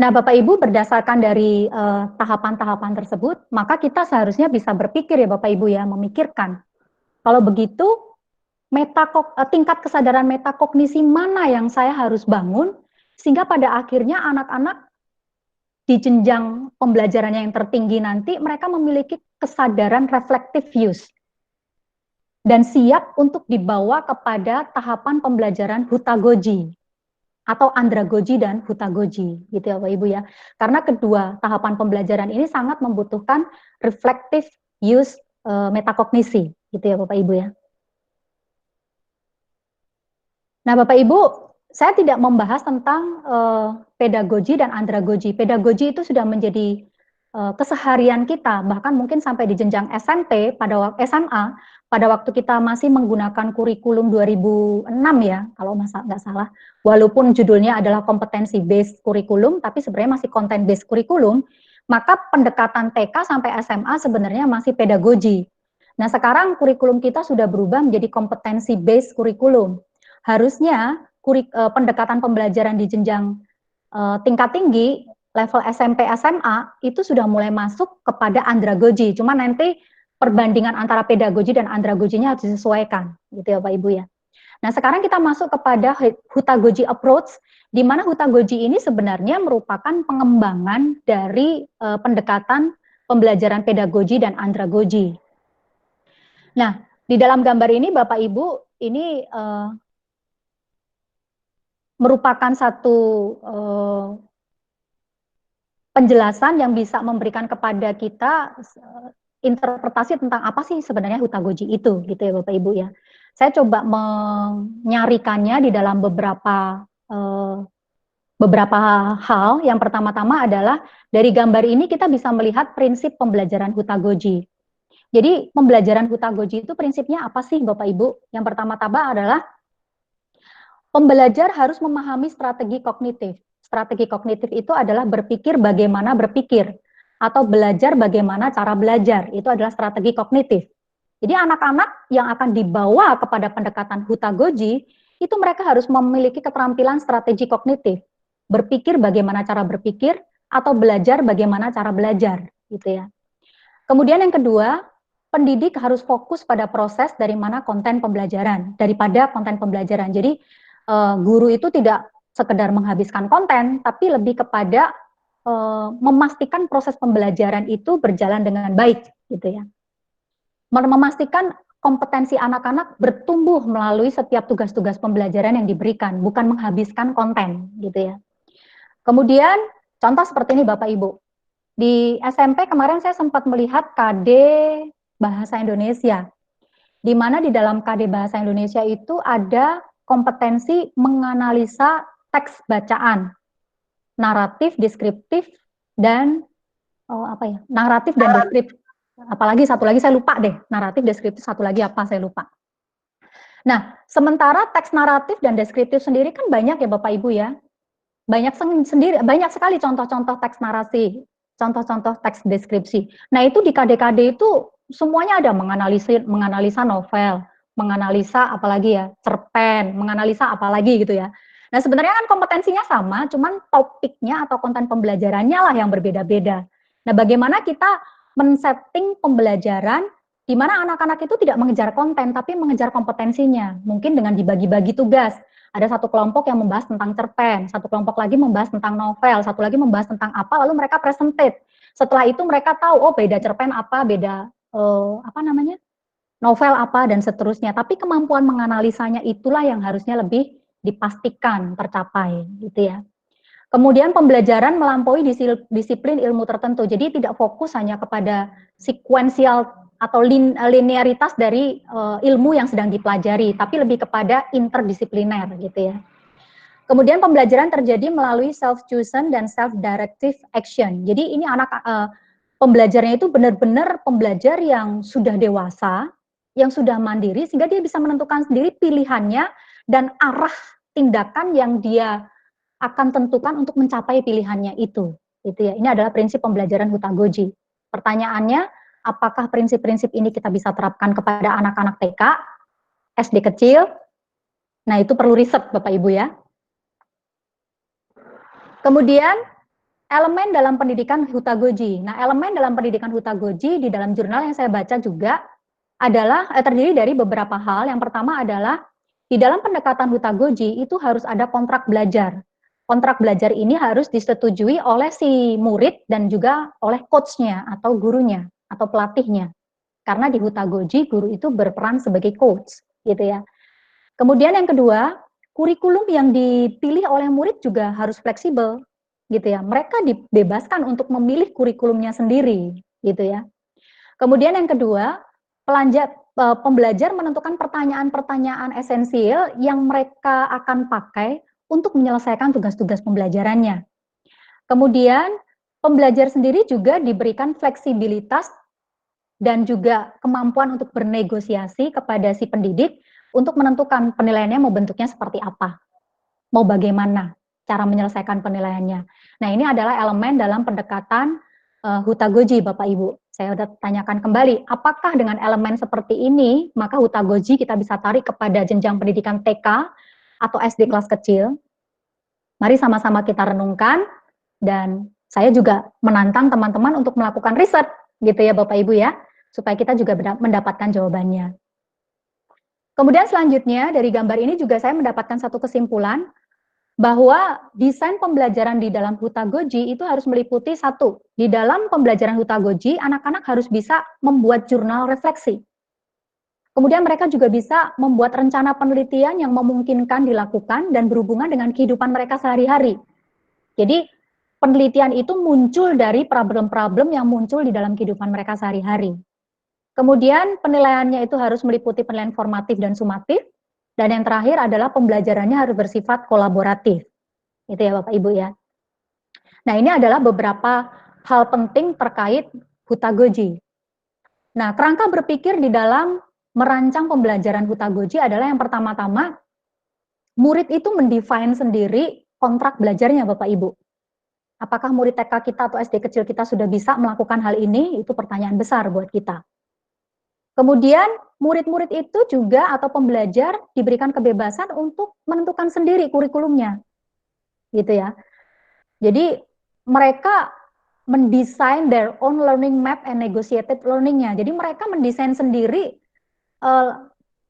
[SPEAKER 1] Nah, Bapak Ibu, berdasarkan dari tahapan-tahapan tersebut, maka kita seharusnya bisa berpikir ya Bapak Ibu ya, memikirkan. Kalau begitu, tingkat kesadaran metakognisi mana yang saya harus bangun sehingga pada akhirnya anak-anak di jenjang pembelajarannya yang tertinggi nanti mereka memiliki kesadaran reflective use dan siap untuk dibawa kepada tahapan pembelajaran hutagogi atau andragogi dan hutagogi gitu ya Bapak Ibu ya. Karena kedua tahapan pembelajaran ini sangat membutuhkan reflective use metakognisi gitu ya Bapak Ibu ya. Nah, Bapak Ibu, saya tidak membahas tentang pedagogi dan andragogi. Pedagogi itu sudah menjadi keseharian kita, bahkan mungkin sampai di jenjang SMP, SMA, pada waktu kita masih menggunakan kurikulum 2006 ya, kalau nggak salah. Walaupun judulnya adalah kompetensi based kurikulum, tapi sebenarnya masih content based kurikulum, maka pendekatan TK sampai SMA sebenarnya masih pedagogi. Nah, sekarang kurikulum kita sudah berubah menjadi kompetensi based kurikulum. Harusnya pendekatan pembelajaran di jenjang tingkat tinggi, level SMP, SMA, itu sudah mulai masuk kepada andragogi. Cuma nanti perbandingan antara pedagogi dan andragoginya harus disesuaikan, gitu ya Pak Ibu ya. Nah, sekarang kita masuk kepada hutagogi approach, di mana hutagogi ini sebenarnya merupakan pengembangan dari pendekatan pembelajaran pedagogi dan andragogi. Nah, di dalam gambar ini Bapak Ibu, ini merupakan satu penjelasan yang bisa memberikan kepada kita interpretasi tentang apa sih sebenarnya hutagogi itu, gitu ya Bapak Ibu ya. Saya coba menyarikannya di dalam beberapa beberapa hal. Yang pertama-tama adalah dari gambar ini kita bisa melihat prinsip pembelajaran Hutagoji. Jadi pembelajaran Hutagoji itu prinsipnya apa sih Bapak Ibu? Yang pertama-tama adalah pembelajar harus memahami strategi kognitif. Strategi kognitif itu adalah berpikir bagaimana berpikir atau belajar bagaimana cara belajar. Itu adalah strategi kognitif. Jadi anak-anak yang akan dibawa kepada pendekatan Hutagoji itu mereka harus memiliki keterampilan strategi kognitif. Berpikir bagaimana cara berpikir atau belajar bagaimana cara belajar, gitu ya. Kemudian yang kedua, pendidik harus fokus pada proses dari mana konten pembelajaran daripada konten pembelajaran. Jadi guru itu tidak sekedar menghabiskan konten, tapi lebih kepada memastikan proses pembelajaran itu berjalan dengan baik, gitu ya. Memastikan kompetensi anak-anak bertumbuh melalui setiap tugas-tugas pembelajaran yang diberikan, bukan menghabiskan konten, gitu ya. Kemudian contoh seperti ini Bapak Ibu. Di SMP kemarin saya sempat melihat KD Bahasa Indonesia, di mana di dalam KD Bahasa Indonesia itu ada kompetensi menganalisa teks bacaan, naratif, deskriptif, dan naratif dan deskriptif. Apalagi satu lagi saya lupa deh, naratif, deskriptif, satu lagi apa saya lupa. Nah, sementara teks naratif dan deskriptif sendiri kan banyak ya Bapak Ibu ya. Banyak sekali contoh-contoh teks narasi, contoh-contoh teks deskripsi. Nah, itu di KD-KD itu semuanya ada, menganalisa novel, menganalisa apalagi ya, cerpen, menganalisa apalagi gitu ya. Nah, sebenarnya kan kompetensinya sama, cuman topiknya atau konten pembelajarannya lah yang berbeda-beda. Nah, bagaimana kita men-setting pembelajaran di mana anak-anak itu tidak mengejar konten, tapi mengejar kompetensinya. Mungkin dengan dibagi-bagi tugas. Ada satu kelompok yang membahas tentang cerpen, satu kelompok lagi membahas tentang novel, satu lagi membahas tentang apa, lalu mereka presentate. Setelah itu mereka tahu, oh beda cerpen apa, beda novel apa, dan seterusnya. Tapi kemampuan menganalisanya itulah yang harusnya lebih dipastikan tercapai, gitu ya. Kemudian pembelajaran melampaui disiplin ilmu tertentu, jadi tidak fokus hanya kepada sekuensial atau linearitas dari ilmu yang sedang dipelajari, tapi lebih kepada interdisipliner gitu ya. Kemudian pembelajaran terjadi melalui self-chosen dan self-directive action. Jadi ini pembelajarnya itu benar-benar pembelajar yang sudah dewasa, yang sudah mandiri, sehingga dia bisa menentukan sendiri pilihannya dan arah tindakan yang dia akan tentukan untuk mencapai pilihannya itu. Gitu ya. Ini adalah prinsip pembelajaran Hutagoji. Pertanyaannya, apakah prinsip-prinsip ini kita bisa terapkan kepada anak-anak TK, SD kecil? Nah, itu perlu riset Bapak Ibu ya. Kemudian, elemen dalam pendidikan Hutagoji. Nah, elemen dalam pendidikan Hutagoji di dalam jurnal yang saya baca juga adalah terdiri dari beberapa hal. Yang pertama adalah di dalam pendekatan Hutagoji itu harus ada kontrak belajar. Kontrak belajar ini harus disetujui oleh si murid dan juga oleh coach-nya atau gurunya atau pelatihnya. Karena di Hutagoji guru itu berperan sebagai coach, gitu ya. Kemudian yang kedua, kurikulum yang dipilih oleh murid juga harus fleksibel, gitu ya. Mereka dibebaskan untuk memilih kurikulumnya sendiri, gitu ya. Kemudian yang kedua, pembelajar menentukan pertanyaan-pertanyaan esensial yang mereka akan pakai untuk menyelesaikan tugas-tugas pembelajarannya. Kemudian, pembelajar sendiri juga diberikan fleksibilitas dan juga kemampuan untuk bernegosiasi kepada si pendidik untuk menentukan penilaiannya mau bentuknya seperti apa, mau bagaimana cara menyelesaikan penilaiannya. Nah, ini adalah elemen dalam pendekatan Hutagoji, Bapak Ibu. Saya sudah tanyakan kembali, apakah dengan elemen seperti ini, maka Hutagoji kita bisa tarik kepada jenjang pendidikan TK atau SD kelas kecil? Mari sama-sama kita renungkan, dan saya juga menantang teman-teman untuk melakukan riset, gitu ya Bapak Ibu ya, supaya kita juga mendapatkan jawabannya. Kemudian selanjutnya, dari gambar ini juga saya mendapatkan satu kesimpulan, bahwa desain pembelajaran di dalam Hutagoji itu harus meliputi satu, di dalam pembelajaran Hutagoji, anak-anak harus bisa membuat jurnal refleksi. Kemudian mereka juga bisa membuat rencana penelitian yang memungkinkan dilakukan dan berhubungan dengan kehidupan mereka sehari-hari. Jadi penelitian itu muncul dari problem-problem yang muncul di dalam kehidupan mereka sehari-hari. Kemudian penilaiannya itu harus meliputi penilaian formatif dan sumatif. Dan yang terakhir adalah pembelajarannya harus bersifat kolaboratif. Itu ya Bapak Ibu ya. Nah, ini adalah beberapa hal penting terkait Hutagoji. Nah, kerangka berpikir di dalam merancang pembelajaran Hutagoji adalah yang pertama-tama, murid itu mendefine sendiri kontrak belajarnya Bapak Ibu. Apakah murid TK kita atau SD kecil kita sudah bisa melakukan hal ini? Itu pertanyaan besar buat kita. Kemudian murid-murid itu juga atau pembelajar diberikan kebebasan untuk menentukan sendiri kurikulumnya. Gitu ya. Jadi mereka mendesain their own learning map and negotiated learning-nya. Jadi mereka mendesain sendiri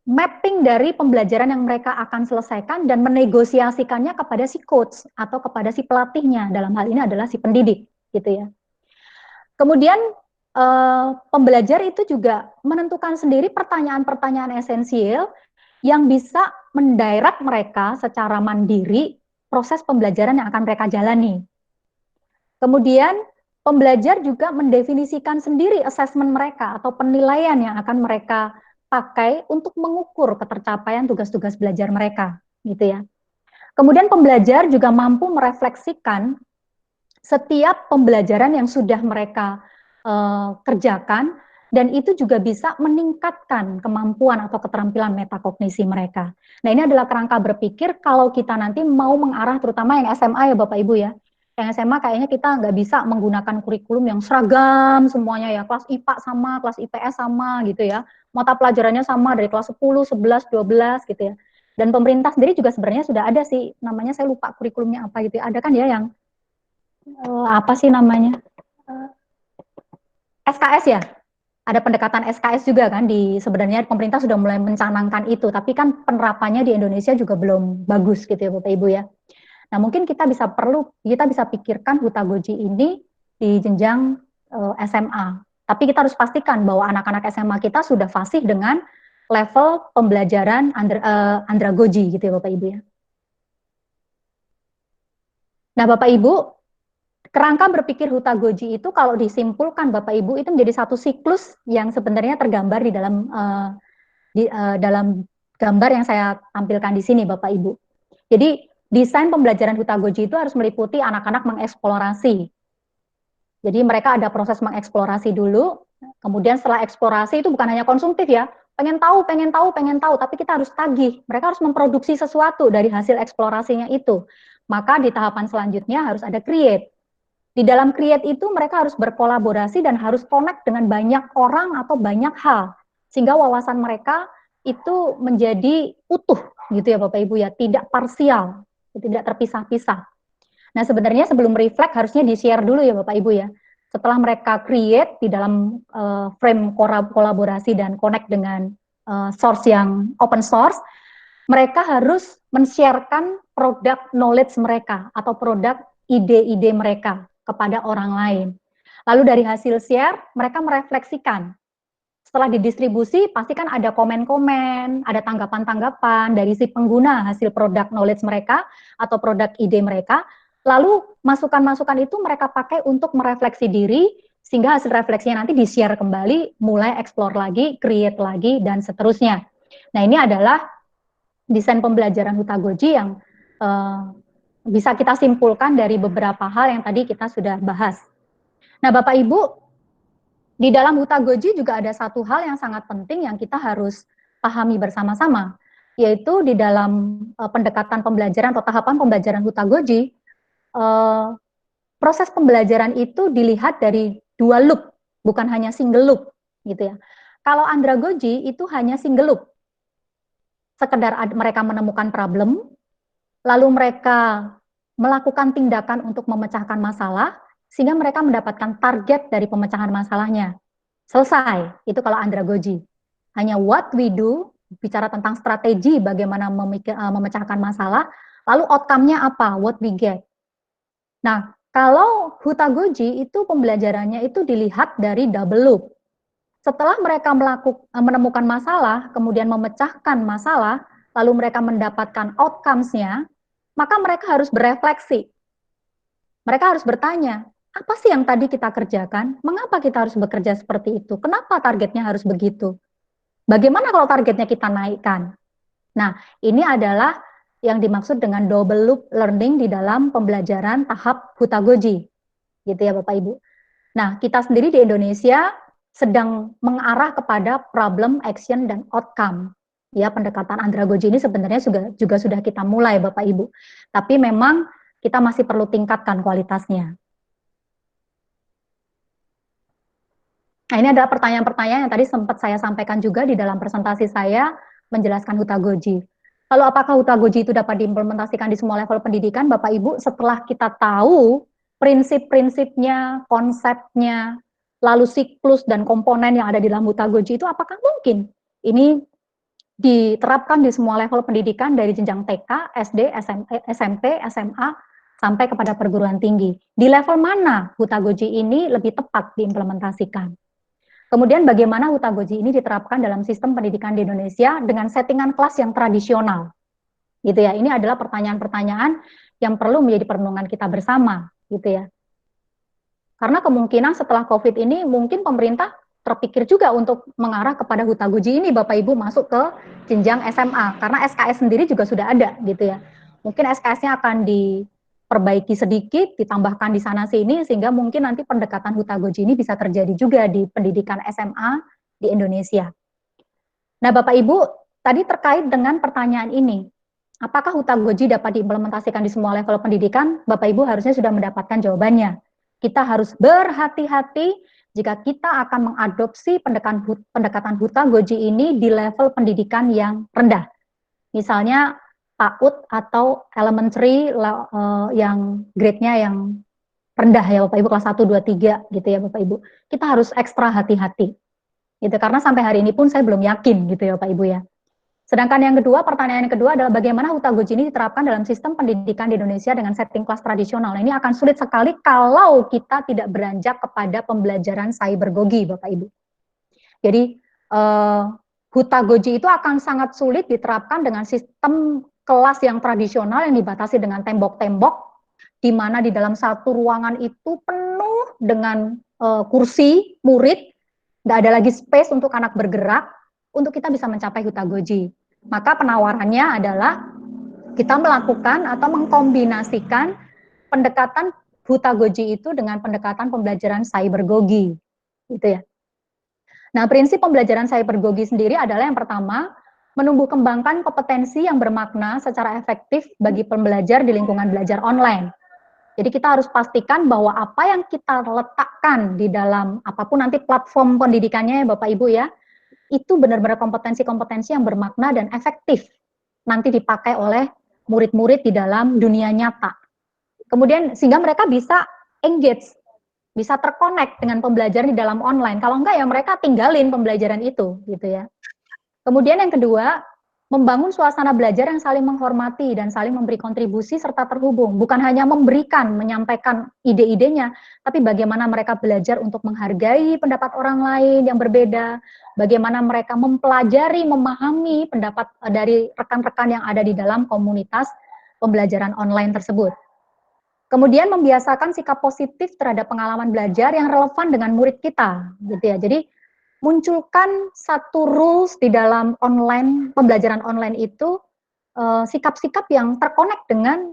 [SPEAKER 1] mapping dari pembelajaran yang mereka akan selesaikan dan menegosiasikannya kepada si coach atau kepada si pelatihnya. Dalam hal ini adalah si pendidik, gitu ya. Kemudian pembelajar itu juga menentukan sendiri pertanyaan-pertanyaan esensial yang bisa mendirect mereka secara mandiri proses pembelajaran yang akan mereka jalani. Kemudian pembelajar juga mendefinisikan sendiri assessment mereka atau penilaian yang akan mereka pakai untuk mengukur ketercapaian tugas-tugas belajar mereka, gitu ya. Kemudian pembelajar juga mampu merefleksikan setiap pembelajaran yang sudah mereka kerjakan, dan itu juga bisa meningkatkan kemampuan atau keterampilan metakognisi mereka. Nah, ini adalah kerangka berpikir kalau kita nanti mau mengarah terutama yang SMA ya Bapak Ibu ya. Yang SMA kayaknya kita nggak bisa menggunakan kurikulum yang seragam semuanya ya, kelas IPA sama, kelas IPS sama gitu ya. Mata pelajarannya sama dari kelas 10, 11, 12 gitu ya. Dan pemerintah sendiri juga sebenarnya sudah ada sih, namanya saya lupa kurikulumnya apa gitu ya. Ada kan ya yang apa sih namanya? SKS ya? Ada pendekatan SKS juga kan di sebenarnya pemerintah sudah mulai mencanangkan itu, tapi kan penerapannya di Indonesia juga belum bagus gitu ya Bapak Ibu ya. Nah, mungkin kita bisa pikirkan Hutagoji ini di jenjang SMA. Tapi kita harus pastikan bahwa anak-anak SMA kita sudah fasih dengan level pembelajaran andragogi gitu ya Bapak Ibu ya. Nah, Bapak Ibu, kerangka berpikir Hutagoji itu kalau disimpulkan Bapak Ibu itu menjadi satu siklus yang sebenarnya tergambar di dalam gambar yang saya tampilkan di sini Bapak Ibu. Jadi desain pembelajaran Hutagoji itu harus meliputi anak-anak mengeksplorasi. Jadi mereka ada proses mengeksplorasi dulu, kemudian setelah eksplorasi itu bukan hanya konsumtif ya, pengen tahu, tapi kita harus tagih. Mereka harus memproduksi sesuatu dari hasil eksplorasinya itu. Maka di tahapan selanjutnya harus ada create. Di dalam create itu mereka harus berkolaborasi dan harus connect dengan banyak orang atau banyak hal. Sehingga wawasan mereka itu menjadi utuh gitu ya Bapak Ibu ya, tidak parsial, tidak terpisah-pisah. Nah sebenarnya sebelum reflect harusnya di-share dulu ya Bapak Ibu ya. Setelah mereka create di dalam frame kolaborasi dan connect dengan source yang open source, mereka harus men-sharekan produk knowledge mereka atau produk ide-ide mereka kepada orang lain. Lalu dari hasil share, mereka merefleksikan. Setelah didistribusi, pasti kan ada komen-komen, ada tanggapan-tanggapan dari si pengguna hasil produk knowledge mereka atau produk ide mereka. Lalu masukan-masukan itu mereka pakai untuk merefleksi diri, sehingga hasil refleksinya nanti di-share kembali, mulai explore lagi, create lagi, dan seterusnya. Nah, ini adalah desain pembelajaran Hutagoji yang bisa kita simpulkan dari beberapa hal yang tadi kita sudah bahas. Nah, Bapak Ibu, di dalam Hutagoji juga ada satu hal yang sangat penting yang kita harus pahami bersama-sama, yaitu di dalam pendekatan pembelajaran atau tahapan pembelajaran Hutagoji, proses pembelajaran itu dilihat dari dua loop, bukan hanya single loop, gitu ya. Kalau andragogi itu hanya single loop, sekedar mereka menemukan problem, lalu mereka melakukan tindakan untuk memecahkan masalah, sehingga mereka mendapatkan target dari pemecahan masalahnya. Selesai, itu kalau andragogi. Hanya what we do, bicara tentang strategi bagaimana memecahkan masalah, lalu outcome-nya apa, what we get. Nah, kalau Hutagoji itu pembelajarannya itu dilihat dari double loop. Setelah mereka menemukan masalah, kemudian memecahkan masalah, lalu mereka mendapatkan outcomes-nya, maka mereka harus berefleksi. Mereka harus bertanya, apa sih yang tadi kita kerjakan? Mengapa kita harus bekerja seperti itu? Kenapa targetnya harus begitu? Bagaimana kalau targetnya kita naikkan? Nah, ini adalah yang dimaksud dengan double loop learning di dalam pembelajaran tahap Hutagoji, gitu ya Bapak Ibu. Nah, kita sendiri di Indonesia sedang mengarah kepada problem, action, dan outcome. Ya, pendekatan andragogi ini sebenarnya juga sudah kita mulai Bapak Ibu. Tapi memang kita masih perlu tingkatkan kualitasnya. Nah, ini adalah pertanyaan-pertanyaan yang tadi sempat saya sampaikan juga di dalam presentasi saya menjelaskan Hutagoji. Lalu apakah Hutagoji itu dapat diimplementasikan di semua level pendidikan, Bapak Ibu? Setelah kita tahu prinsip-prinsipnya, konsepnya, lalu siklus dan komponen yang ada di dalam Hutagoji itu, apakah mungkin ini diterapkan di semua level pendidikan dari jenjang TK, SD, SMP, SMA, sampai kepada perguruan tinggi? Di level mana Hutagoji ini lebih tepat diimplementasikan? Kemudian bagaimana Hutagoji ini diterapkan dalam sistem pendidikan di Indonesia dengan settingan kelas yang tradisional, gitu ya. Ini adalah pertanyaan-pertanyaan yang perlu menjadi perenungan kita bersama, gitu ya. Karena kemungkinan setelah COVID ini mungkin pemerintah terpikir juga untuk mengarah kepada Hutagoji ini, Bapak Ibu, masuk ke jenjang SMA, karena SKS sendiri juga sudah ada, gitu ya. Mungkin SKS-nya akan perbaiki sedikit, ditambahkan di sana sini, sehingga mungkin nanti pendekatan Hutagoji ini bisa terjadi juga di pendidikan SMA di Indonesia. Nah, Bapak Ibu, tadi terkait dengan pertanyaan ini, apakah Hutagoji dapat diimplementasikan di semua level pendidikan? Bapak Ibu harusnya sudah mendapatkan jawabannya. Kita harus berhati-hati jika kita akan mengadopsi pendekatan Hutagoji ini di level pendidikan yang rendah. Misalnya PAUD atau elementary yang grade-nya yang rendah ya Bapak Ibu, kelas 1, 2, 3 gitu ya Bapak Ibu. Kita harus ekstra hati-hati. Gitu, karena sampai hari ini pun saya belum yakin gitu ya Bapak Ibu ya. Sedangkan yang kedua, pertanyaan yang kedua adalah bagaimana Hutagoji ini diterapkan dalam sistem pendidikan di Indonesia dengan setting kelas tradisional. Nah, ini akan sulit sekali kalau kita tidak beranjak kepada pembelajaran cybergogi Bapak Ibu. Jadi Hutagoji itu akan sangat sulit diterapkan dengan sistem kelas yang tradisional yang dibatasi dengan tembok-tembok, di mana di dalam satu ruangan itu penuh dengan kursi murid, nggak ada lagi space untuk anak bergerak, untuk kita bisa mencapai Hutagoji. Maka penawarannya adalah kita melakukan atau mengkombinasikan pendekatan Hutagoji itu dengan pendekatan pembelajaran cybergogi, gitu ya. Nah, prinsip pembelajaran cybergogi sendiri adalah yang pertama, menumbuh kembangkan kompetensi yang bermakna secara efektif bagi pembelajar di lingkungan belajar online. Jadi kita harus pastikan bahwa apa yang kita letakkan di dalam apapun nanti platform pendidikannya ya Bapak Ibu ya, itu benar-benar kompetensi-kompetensi yang bermakna dan efektif nanti dipakai oleh murid-murid di dalam dunia nyata. Kemudian sehingga mereka bisa engage, bisa terkonek dengan pembelajaran di dalam online. Kalau enggak ya mereka tinggalin pembelajaran itu, gitu ya. Kemudian yang kedua, membangun suasana belajar yang saling menghormati dan saling memberi kontribusi serta terhubung. Bukan hanya memberikan, menyampaikan ide-idenya, tapi bagaimana mereka belajar untuk menghargai pendapat orang lain yang berbeda, bagaimana mereka mempelajari, memahami pendapat dari rekan-rekan yang ada di dalam komunitas pembelajaran online tersebut. Kemudian membiasakan sikap positif terhadap pengalaman belajar yang relevan dengan murid kita, gitu ya. Jadi munculkan satu rules di dalam online, pembelajaran online itu sikap-sikap yang terkonek dengan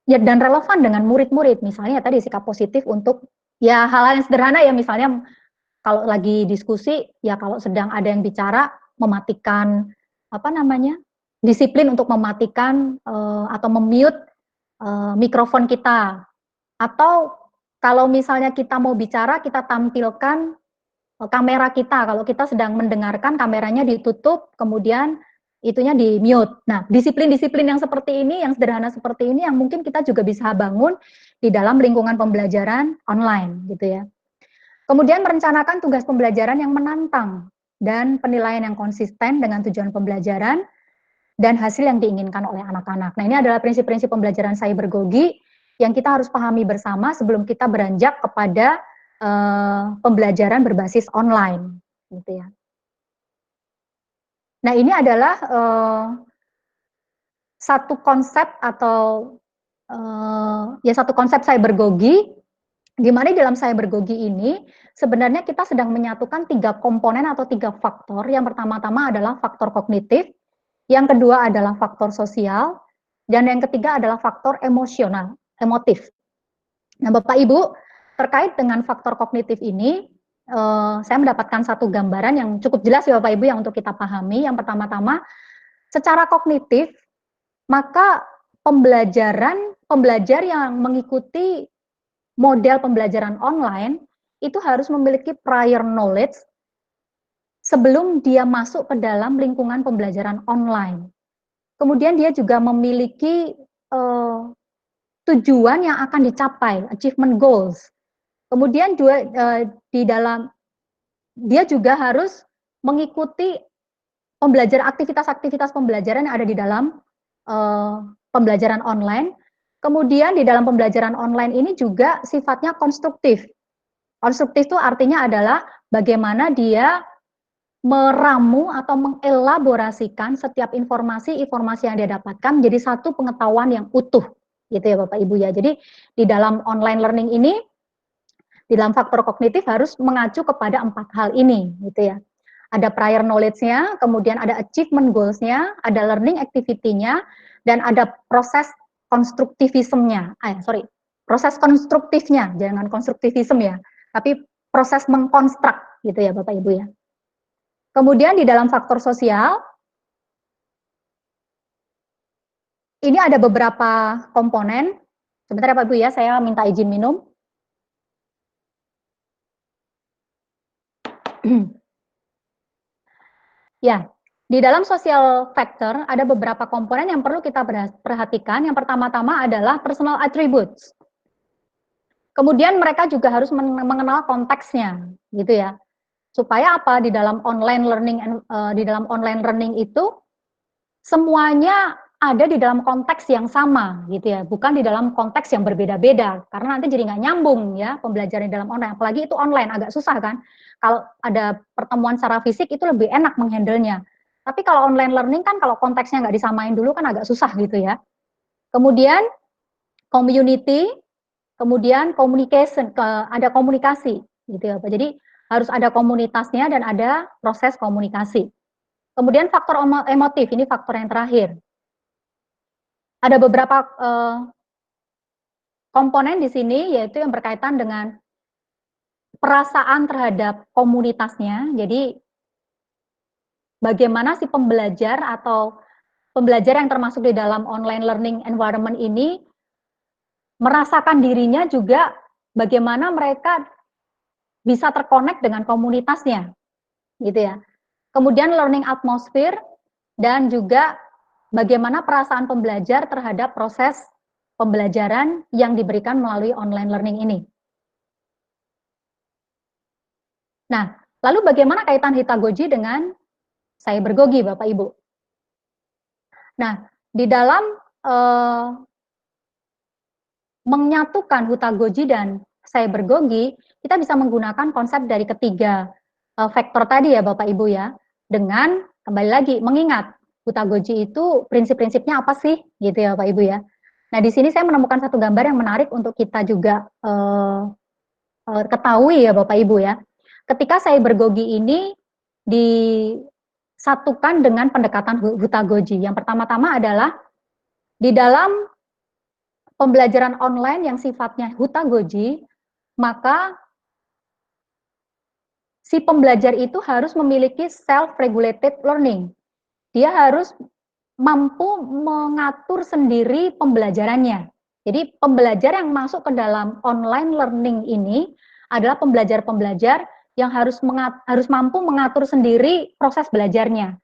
[SPEAKER 1] ya dan relevan dengan murid-murid. Misalnya tadi sikap positif untuk ya hal-hal yang sederhana ya, misalnya kalau lagi diskusi ya kalau sedang ada yang bicara mematikan apa namanya? Disiplin untuk mematikan atau memute mikrofon kita, atau kalau misalnya kita mau bicara kita tampilkan kamera kita, kalau kita sedang mendengarkan kameranya ditutup kemudian itunya di mute. Nah, disiplin-disiplin yang seperti ini, yang sederhana seperti ini yang mungkin kita juga bisa bangun di dalam lingkungan pembelajaran online gitu ya. Kemudian merencanakan tugas pembelajaran yang menantang dan penilaian yang konsisten dengan tujuan pembelajaran dan hasil yang diinginkan oleh anak-anak. Nah, ini adalah prinsip-prinsip pembelajaran cybergogi yang kita harus pahami bersama sebelum kita beranjak kepada pembelajaran berbasis online, gitu ya. Nah, ini adalah satu konsep atau satu konsep cybergogi, di mana di dalam cybergogi ini sebenarnya kita sedang menyatukan 3 komponen atau 3 faktor. Yang pertama-tama adalah faktor kognitif, yang kedua adalah faktor sosial, Dan yang ketiga adalah faktor emosional, emotif. Nah, Bapak Ibu, terkait dengan faktor kognitif ini, saya mendapatkan satu gambaran yang cukup jelas ya Bapak Ibu yang untuk kita pahami. Yang pertama-tama, secara kognitif, maka pembelajar yang mengikuti model pembelajaran online itu harus memiliki prior knowledge sebelum dia masuk ke dalam lingkungan pembelajaran online. Kemudian dia juga memiliki tujuan yang akan dicapai, achievement goals. Kemudian juga di dalam dia juga harus mengikuti aktivitas-aktivitas pembelajaran yang ada di dalam pembelajaran online. Kemudian di dalam pembelajaran online ini juga sifatnya konstruktif. Konstruktif itu artinya adalah bagaimana dia meramu atau mengelaborasikan setiap informasi yang dia dapatkan menjadi satu pengetahuan yang utuh, gitu ya Bapak Ibu ya. Jadi di dalam online learning ini, di dalam faktor kognitif harus mengacu kepada 4 hal ini, gitu ya. Ada prior knowledge-nya, kemudian ada achievement goals-nya, ada learning activity-nya, dan ada proses konstruktivismenya. Proses konstruktifnya, jangan konstruktivisme ya, tapi proses mengkonstruk, gitu ya Bapak Ibu ya. Kemudian di dalam faktor sosial, ini ada beberapa komponen. Sebentar ya Pak Ibu ya, saya minta izin minum. Ya, di dalam social factor ada beberapa komponen yang perlu kita perhatikan. Yang pertama-tama adalah personal attributes. Kemudian mereka juga harus mengenal konteksnya, gitu ya. Supaya apa? Di dalam online learning itu semuanya ada di dalam konteks yang sama, gitu ya. Bukan di dalam konteks yang berbeda-beda, karena nanti jadi nggak nyambung ya pembelajaran di dalam online. Apalagi itu online, agak susah kan. Kalau ada pertemuan secara fisik itu lebih enak menghandlenya. Tapi kalau online learning kan kalau konteksnya nggak disamain dulu kan agak susah gitu ya. Kemudian community, kemudian communication, ada komunikasi gitu ya. Jadi harus ada komunitasnya dan ada proses komunikasi. Kemudian faktor emotif, ini faktor yang terakhir. Ada beberapa komponen di sini yaitu yang berkaitan dengan perasaan terhadap komunitasnya. Jadi bagaimana si pembelajar atau pembelajar yang termasuk di dalam online learning environment ini merasakan dirinya juga bagaimana mereka bisa terkonek dengan komunitasnya, gitu ya. Kemudian learning atmosphere dan juga bagaimana perasaan pembelajar terhadap proses pembelajaran yang diberikan melalui online learning ini. Nah, lalu bagaimana kaitan Hitagoji dengan Cybergogi, Bapak Ibu? Nah, di dalam menyatukan Hutagogi dan Cybergogi, kita bisa menggunakan konsep dari ketiga faktor tadi ya Bapak Ibu ya, dengan kembali lagi mengingat Hutagogi itu prinsip-prinsipnya apa sih gitu ya Bapak Ibu ya. Nah di sini saya menemukan satu gambar yang menarik untuk kita juga ketahui ya Bapak Ibu ya. Ketika Cybergogi ini disatukan dengan pendekatan Hutagogi, yang pertama-tama adalah di dalam pembelajaran online yang sifatnya Hutagogi, maka si pembelajar itu harus memiliki self-regulated learning. Dia harus mampu mengatur sendiri pembelajarannya. Jadi pembelajar yang masuk ke dalam online learning ini adalah pembelajar-pembelajar yang harus mampu mengatur sendiri proses belajarnya.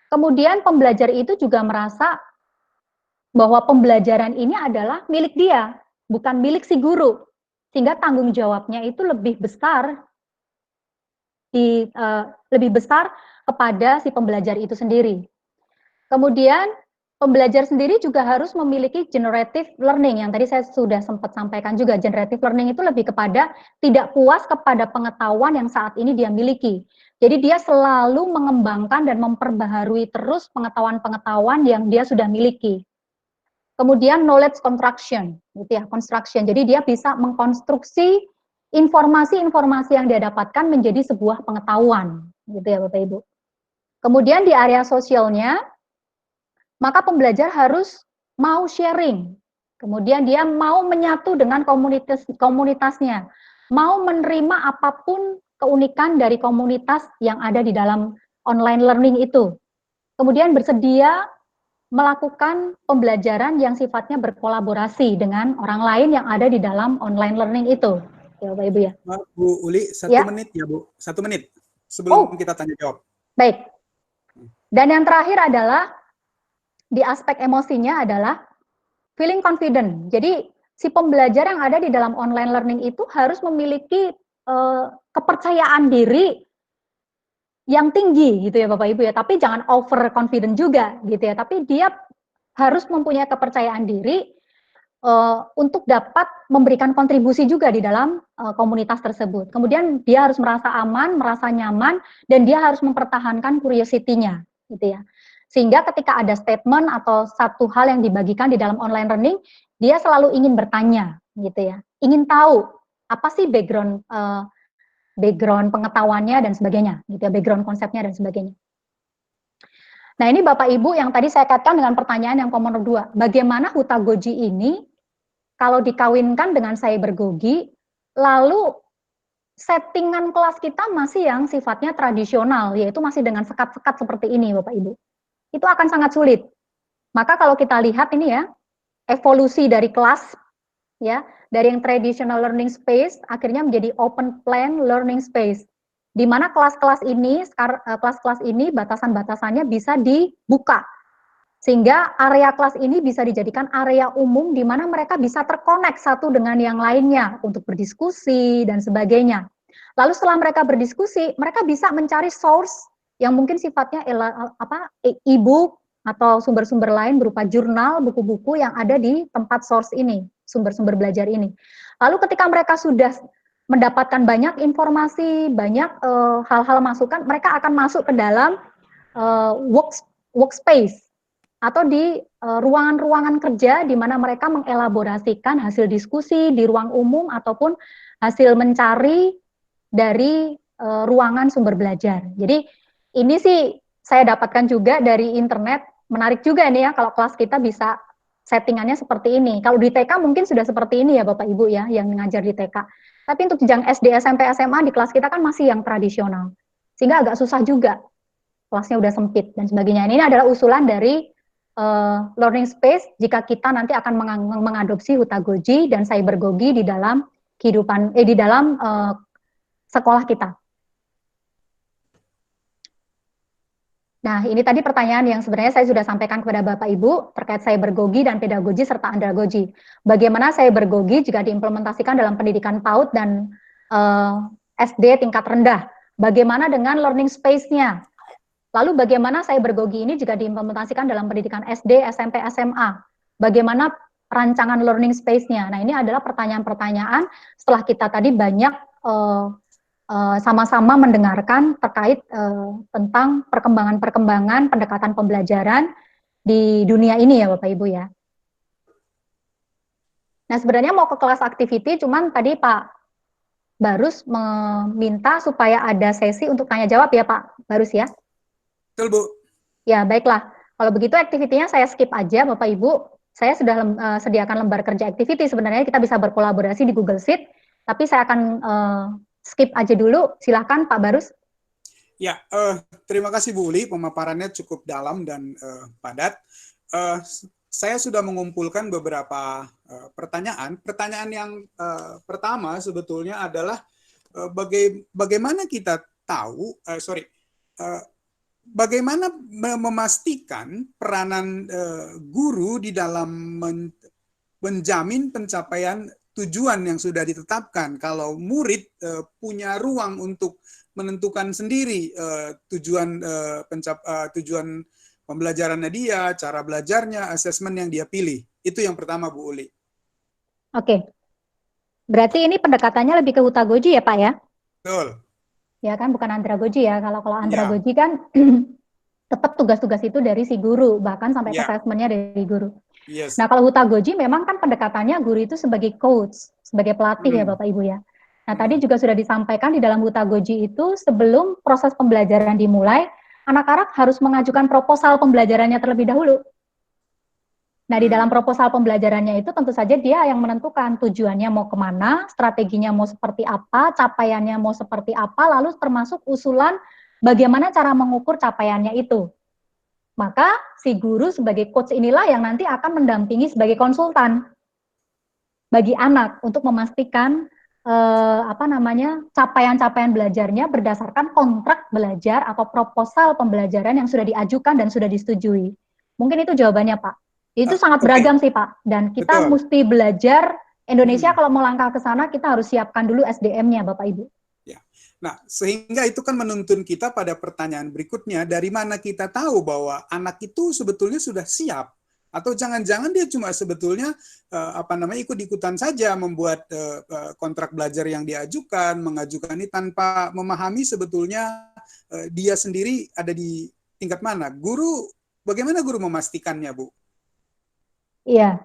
[SPEAKER 1] Kemudian pembelajar itu juga merasa bahwa pembelajaran ini adalah milik dia, bukan milik si guru. Sehingga tanggung jawabnya itu lebih besar kepada si pembelajar itu sendiri. Kemudian pembelajar sendiri juga harus memiliki generative learning, yang tadi saya sudah sempat sampaikan juga. Generative learning itu lebih kepada tidak puas kepada pengetahuan yang saat ini dia miliki. Jadi dia selalu mengembangkan dan memperbaharui terus pengetahuan-pengetahuan yang dia sudah miliki. Kemudian knowledge construction, gitu ya, construction. Jadi dia bisa mengkonstruksi informasi-informasi yang dia dapatkan menjadi sebuah pengetahuan, gitu ya Bapak Ibu. Kemudian di area sosialnya, maka pembelajar harus mau sharing, kemudian dia mau menyatu dengan komunitasnya, mau menerima apapun keunikan dari komunitas yang ada di dalam online learning itu. Kemudian bersedia melakukan pembelajaran yang sifatnya berkolaborasi dengan orang lain yang ada di dalam online learning itu. Ya, Bapak Ibu ya.
[SPEAKER 3] Bu Uli, 1
[SPEAKER 1] Ya.
[SPEAKER 3] menit ya Bu, 1 menit sebelum kita tanya jawab.
[SPEAKER 1] Baik. Dan yang terakhir adalah di aspek emosinya adalah feeling confident. Jadi si pembelajar yang ada di dalam online learning itu harus memiliki kepercayaan diri yang tinggi gitu ya Bapak Ibu ya, tapi jangan over confident juga gitu ya, tapi dia harus mempunyai kepercayaan diri untuk dapat memberikan kontribusi juga di dalam komunitas tersebut. Kemudian dia harus merasa aman, merasa nyaman, dan dia harus mempertahankan curiosity-nya gitu ya. Sehingga ketika ada statement atau satu hal yang dibagikan di dalam online learning, dia selalu ingin bertanya gitu ya, ingin tahu apa sih background pengetahuannya dan sebagainya, gitu ya, background konsepnya dan sebagainya. Nah ini Bapak Ibu yang tadi saya kaitkan dengan pertanyaan yang nomor 2, bagaimana Hutagogi ini kalau dikawinkan dengan Cybergogi, lalu settingan kelas kita masih yang sifatnya tradisional, yaitu masih dengan sekat-sekat seperti ini Bapak Ibu. Itu akan sangat sulit. Maka kalau kita lihat ini ya, evolusi dari kelas, ya, dari yang traditional learning space akhirnya menjadi open plan learning space, di mana kelas-kelas ini batasan-batasannya bisa dibuka sehingga area kelas ini bisa dijadikan area umum di mana mereka bisa terkonek satu dengan yang lainnya untuk berdiskusi dan sebagainya. Lalu setelah mereka berdiskusi, mereka bisa mencari source yang mungkin sifatnya e-book atau sumber-sumber lain berupa jurnal, buku-buku yang ada di tempat source ini, sumber-sumber belajar ini. Lalu ketika mereka sudah mendapatkan banyak informasi, banyak hal-hal masukan, mereka akan masuk ke dalam workspace atau di ruangan-ruangan kerja di mana mereka mengelaborasikan hasil diskusi di ruang umum ataupun hasil mencari dari ruangan sumber belajar. Jadi ini sih saya dapatkan juga dari internet, menarik juga nih ya kalau kelas kita bisa settingannya seperti ini. Kalau di TK mungkin sudah seperti ini ya Bapak Ibu ya yang mengajar di TK. Tapi untuk jenjang SD, SMP, SMA di kelas kita kan masih yang tradisional. Sehingga agak susah juga. Kelasnya udah sempit dan sebagainya. Ini adalah usulan dari learning space jika kita nanti akan mengadopsi Hutagogi dan Cybergogi di dalam kehidupan di dalam sekolah kita. Nah, ini tadi pertanyaan yang sebenarnya saya sudah sampaikan kepada Bapak Ibu terkait Cybergogi dan pedagogi serta andragogi. Bagaimana Cybergogi jika diimplementasikan dalam pendidikan PAUD dan SD tingkat rendah? Bagaimana dengan learning space-nya? Lalu bagaimana Cybergogi ini jika diimplementasikan dalam pendidikan SD, SMP, SMA? Bagaimana rancangan learning space-nya? Nah, ini adalah pertanyaan-pertanyaan setelah kita tadi banyak sama-sama mendengarkan terkait tentang perkembangan-perkembangan pendekatan pembelajaran di dunia ini ya Bapak Ibu ya. Nah, sebenarnya mau ke kelas activity, cuman tadi Pak Barus meminta supaya ada sesi untuk tanya jawab ya Pak Barus ya.
[SPEAKER 3] Betul, Bu.
[SPEAKER 1] Ya, baiklah. Kalau begitu aktivitinya saya skip aja, Bapak Ibu. Saya sudah sediakan lembar kerja activity. Sebenarnya kita bisa berkolaborasi di Google Sheet, tapi saya akan skip aja dulu. Silahkan, Pak Barus.
[SPEAKER 3] Ya, terima kasih Bu Uli. Pemaparannya cukup dalam dan padat. Saya sudah mengumpulkan beberapa pertanyaan. Pertanyaan yang pertama sebetulnya adalah bagaimana kita tahu, bagaimana memastikan peranan guru di dalam menjamin pencapaian tujuan yang sudah ditetapkan. Kalau murid punya ruang untuk menentukan sendiri tujuan pembelajarannya dia, cara belajarnya, asesmen yang dia pilih. Itu yang pertama, Bu Uli.
[SPEAKER 1] Oke. Berarti ini pendekatannya lebih ke Hutagogi ya, Pak ya?
[SPEAKER 3] Betul.
[SPEAKER 1] Ya kan, bukan andragogi ya. Kalau andragogi kan tetap tugas-tugas itu dari si guru, bahkan sampai asesmennya dari guru.
[SPEAKER 3] Yes.
[SPEAKER 1] Nah, kalau Hutagogi memang kan pendekatannya guru itu sebagai coach, sebagai pelatih ya Bapak Ibu ya. Nah, tadi juga sudah disampaikan di dalam Hutagogi itu sebelum proses pembelajaran dimulai, anak-anak harus mengajukan proposal pembelajarannya terlebih dahulu. Nah, di dalam proposal pembelajarannya itu tentu saja dia yang menentukan tujuannya mau kemana, strateginya mau seperti apa, capaiannya mau seperti apa, lalu termasuk usulan bagaimana cara mengukur capaiannya itu. Maka si guru sebagai coach inilah yang nanti akan mendampingi sebagai konsultan bagi anak untuk memastikan capaian-capaian belajarnya berdasarkan kontrak belajar atau proposal pembelajaran yang sudah diajukan dan sudah disetujui. Mungkin itu jawabannya, Pak. Itu sangat beragam sih, Pak. Dan kita mesti belajar Indonesia kalau mau langkah ke sana, kita harus siapkan dulu SDM-nya, Bapak Ibu.
[SPEAKER 3] Ya. Nah, sehingga itu kan menuntun kita pada pertanyaan berikutnya, dari mana kita tahu bahwa anak itu sebetulnya sudah siap? Atau jangan-jangan dia cuma sebetulnya ikut-ikutan saja membuat kontrak belajar yang diajukan, mengajukan ini tanpa memahami sebetulnya dia sendiri ada di tingkat mana. Bagaimana guru memastikannya, Bu?
[SPEAKER 1] Iya,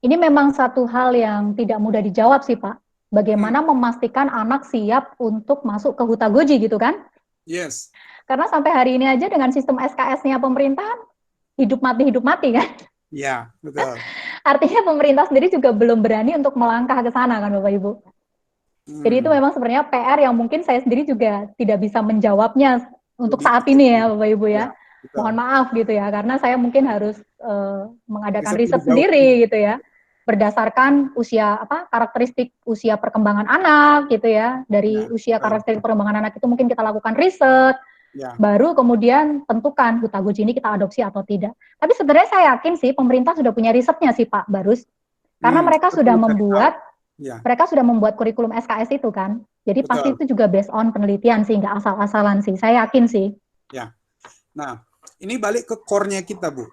[SPEAKER 1] ini memang satu hal yang tidak mudah dijawab sih, Pak. Bagaimana memastikan anak siap untuk masuk ke Hutagoji gitu kan?
[SPEAKER 3] Yes.
[SPEAKER 1] Karena sampai hari ini aja dengan sistem SKS-nya pemerintah hidup mati kan?
[SPEAKER 3] Iya, betul.
[SPEAKER 1] Artinya pemerintah sendiri juga belum berani untuk melangkah ke sana kan Bapak Ibu. Jadi itu memang sebenarnya PR yang mungkin saya sendiri juga tidak bisa menjawabnya untuk saat ini ya Bapak Ibu ya. Mohon maaf gitu ya, karena saya mungkin harus mengadakan riset sendiri gitu ya, berdasarkan karakteristik usia perkembangan anak gitu ya. Dari usia karakteristik perkembangan anak itu mungkin kita lakukan riset, baru kemudian tentukan Hutagoji ini kita adopsi atau tidak. Tapi sebenarnya saya yakin sih pemerintah sudah punya risetnya sih Pak Barus, karena mereka sudah membuat kurikulum SKS itu kan. Jadi pasti itu juga based on penelitian sih, nggak asal-asalan sih. Saya yakin sih.
[SPEAKER 3] Ya. Nah, ini balik ke core-nya kita, Bu.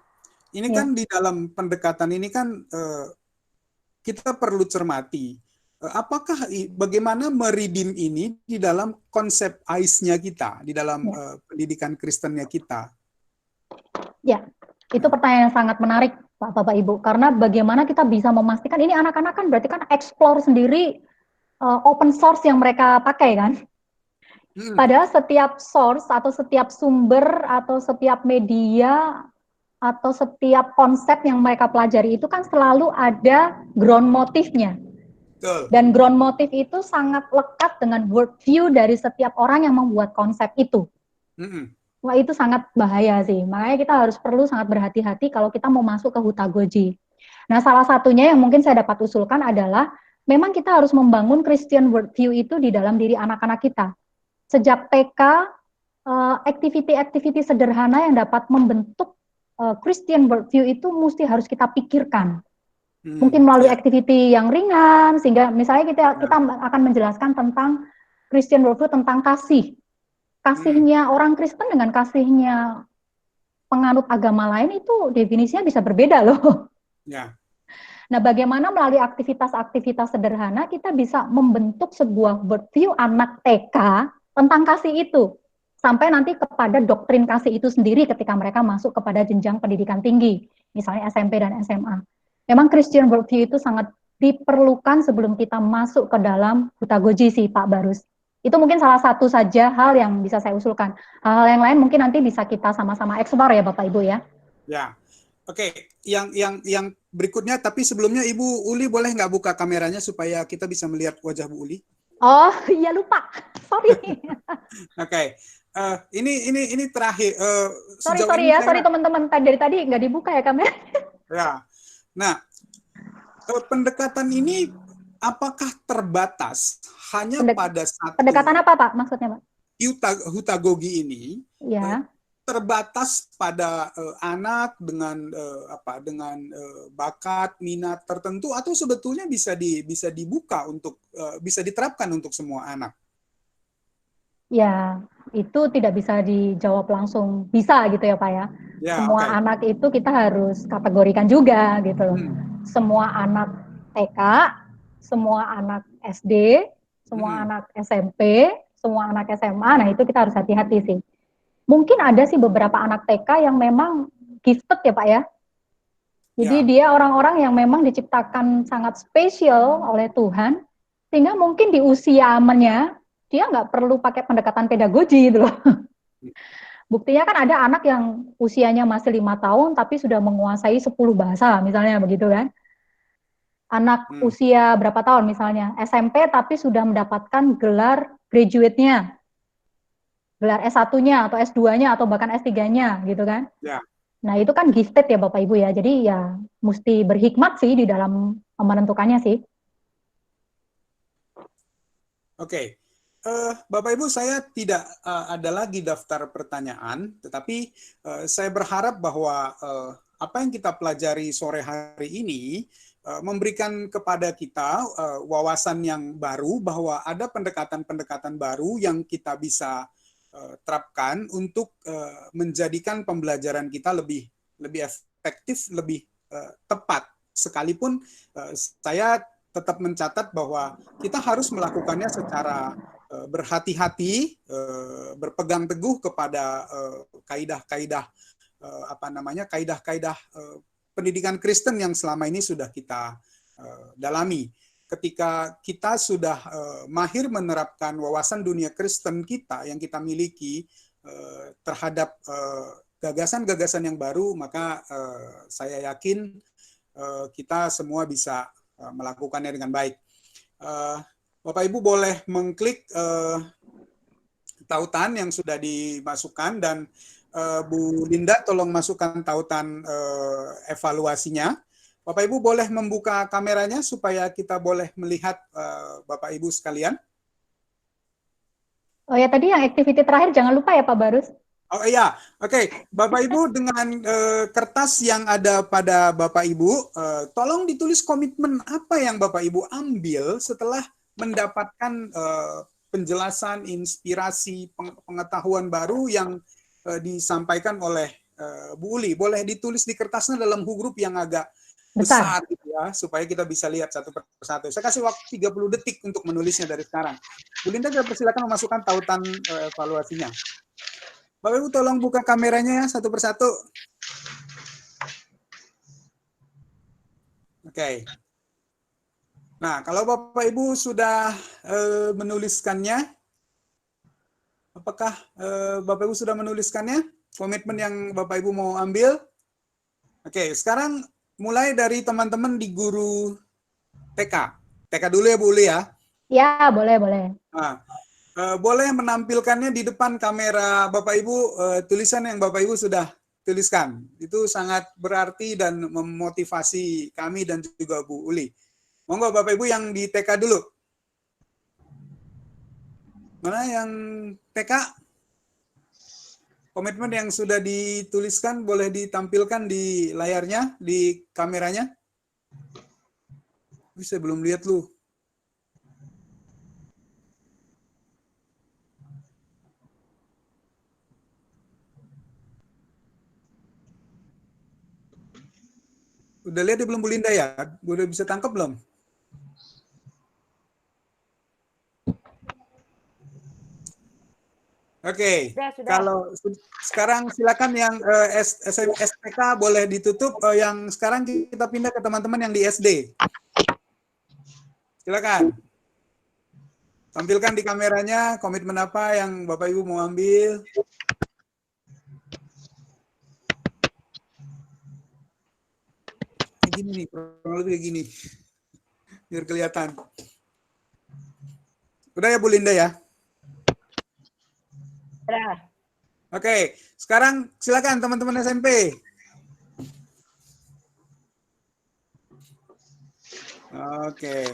[SPEAKER 3] Ini kan di dalam pendekatan ini kan kita perlu cermati apakah bagaimana meridim ini di dalam konsep AIS-nya kita, di dalam pendidikan Kristennya kita.
[SPEAKER 1] Ya, itu pertanyaan yang sangat menarik, Pak Bapak Ibu, karena bagaimana kita bisa memastikan ini anak-anak kan berarti kan explore sendiri open source yang mereka pakai kan. Padahal setiap source atau setiap sumber atau setiap media atau setiap konsep yang mereka pelajari itu kan selalu ada ground motifnya. Dan ground motif itu sangat lekat dengan worldview dari setiap orang yang membuat konsep itu. Wah, itu sangat bahaya sih. Makanya kita perlu sangat berhati-hati kalau kita mau masuk ke Hutagoji. Nah, salah satunya yang mungkin saya dapat usulkan adalah memang kita harus membangun Christian worldview itu di dalam diri anak-anak kita. Sejak TK, aktiviti-aktiviti sederhana yang dapat membentuk Christian worldview itu mesti harus kita pikirkan. Mungkin melalui aktiviti yang ringan, sehingga misalnya kita akan menjelaskan tentang Christian worldview, tentang kasih. Kasihnya orang Kristen dengan kasihnya penganut agama lain itu definisinya bisa berbeda loh. Nah, bagaimana melalui aktivitas-aktivitas sederhana kita bisa membentuk sebuah worldview anak TK tentang kasih itu. Sampai nanti kepada doktrin kasih itu sendiri ketika mereka masuk kepada jenjang pendidikan tinggi, misalnya SMP dan SMA. Memang Christian worldview itu sangat diperlukan sebelum kita masuk ke dalam Hutagoji sih Pak Barus. Itu mungkin salah satu saja hal yang bisa saya usulkan. Hal-hal yang lain mungkin nanti bisa kita sama-sama eksplor ya Bapak Ibu ya.
[SPEAKER 3] Ya, oke. Yang berikutnya, tapi sebelumnya Ibu Uli boleh nggak buka kameranya supaya kita bisa melihat wajah Bu Uli?
[SPEAKER 1] Oh iya lupa, sorry.
[SPEAKER 3] Oke. Ini terakhir.
[SPEAKER 1] Sorry teman-teman, dari tadi nggak dibuka ya kamera.
[SPEAKER 3] Ya. Nah, pendekatan ini apakah terbatas hanya pada satu?
[SPEAKER 1] Pendekatan apa Pak maksudnya Pak?
[SPEAKER 3] Hutagogi ini terbatas pada anak dengan bakat minat tertentu, atau sebetulnya bisa dibuka untuk bisa diterapkan untuk semua anak?
[SPEAKER 1] Ya, itu tidak bisa dijawab langsung bisa gitu ya Pak ya. Semua anak itu kita harus kategorikan juga gitu. Semua anak TK, semua anak SD, semua anak SMP, semua anak SMA, nah itu kita harus hati-hati sih. Mungkin ada sih beberapa anak TK yang memang gifted ya Pak ya. Jadi dia orang-orang yang memang diciptakan sangat spesial oleh Tuhan, sehingga mungkin di usia amannya dia nggak perlu pakai pendekatan pedagogi gitu loh. Buktinya kan ada anak yang usianya masih 5 tahun tapi sudah menguasai 10 bahasa misalnya begitu kan. Anak usia berapa tahun misalnya SMP tapi sudah mendapatkan gelar graduate-nya, gelar S1-nya atau S2-nya atau bahkan S3-nya gitu kan.
[SPEAKER 3] Ya.
[SPEAKER 1] Nah itu kan gifted ya Bapak Ibu ya, jadi ya mesti berhikmat sih di dalam menentukannya sih.
[SPEAKER 3] Oke. Bapak Ibu, saya tidak ada lagi daftar pertanyaan, tetapi saya berharap bahwa apa yang kita pelajari sore hari ini memberikan kepada kita wawasan yang baru bahwa ada pendekatan-pendekatan baru yang kita bisa terapkan untuk menjadikan pembelajaran kita lebih efektif, lebih tepat. Sekalipun saya tetap mencatat bahwa kita harus melakukannya secara berhati-hati, berpegang teguh kepada kaidah-kaidah kaidah-kaidah pendidikan Kristen yang selama ini sudah kita dalami. Ketika kita sudah mahir menerapkan wawasan dunia Kristen kita yang kita miliki terhadap gagasan-gagasan yang baru, maka saya yakin kita semua bisa melakukannya dengan baik. Bapak Ibu boleh mengklik tautan yang sudah dimasukkan dan Bu Linda tolong masukkan tautan evaluasinya. Bapak Ibu boleh membuka kameranya supaya kita boleh melihat Bapak Ibu sekalian.
[SPEAKER 1] Oh ya, tadi yang activity terakhir jangan lupa ya Pak Barus.
[SPEAKER 3] Oh iya, oke. Bapak Ibu dengan kertas yang ada pada Bapak Ibu, tolong ditulis komitmen apa yang Bapak Ibu ambil setelah mendapatkan penjelasan, inspirasi, pengetahuan baru yang disampaikan oleh Bu Uli. Boleh ditulis di kertasnya dalam huruf yang agak besar gitu ya, supaya kita bisa lihat satu persatu. Saya kasih waktu 30 detik untuk menulisnya dari sekarang. Bu Linda, persilakan memasukkan tautan evaluasinya. Bapak Ibu tolong buka kameranya ya satu persatu. Oke. Nah, kalau Bapak Ibu sudah menuliskannya, apakah Bapak Ibu sudah menuliskannya? Komitmen yang Bapak Ibu mau ambil? Oke, sekarang mulai dari teman-teman di guru TK. TK dulu ya Bu Uli ya.
[SPEAKER 1] Ya, boleh, boleh.
[SPEAKER 3] Nah, boleh menampilkannya di depan kamera Bapak Ibu tulisan yang Bapak Ibu sudah tuliskan. Itu sangat berarti dan memotivasi kami dan juga Bu Uli. Monggo Bapak Ibu yang di TK dulu. Mana yang TK? Komitmen yang sudah dituliskan boleh ditampilkan di layarnya, di kameranya. Saya belum lihat lu. Udah lihat dia belum, Bu Linda ya? Udah bisa tangkap belum? Oke, kalau sekarang silakan yang SPK boleh ditutup. Yang sekarang kita pindah ke teman-teman yang di SD. Silakan. Tampilkan di kameranya komitmen apa yang Bapak Ibu mau ambil. Kayak gini nih, kurang lebih kayak gini. Biar kelihatan. Udah ya Bu Linda ya?
[SPEAKER 2] Udah.
[SPEAKER 3] Oke, sekarang silakan teman-teman SMP. Oke.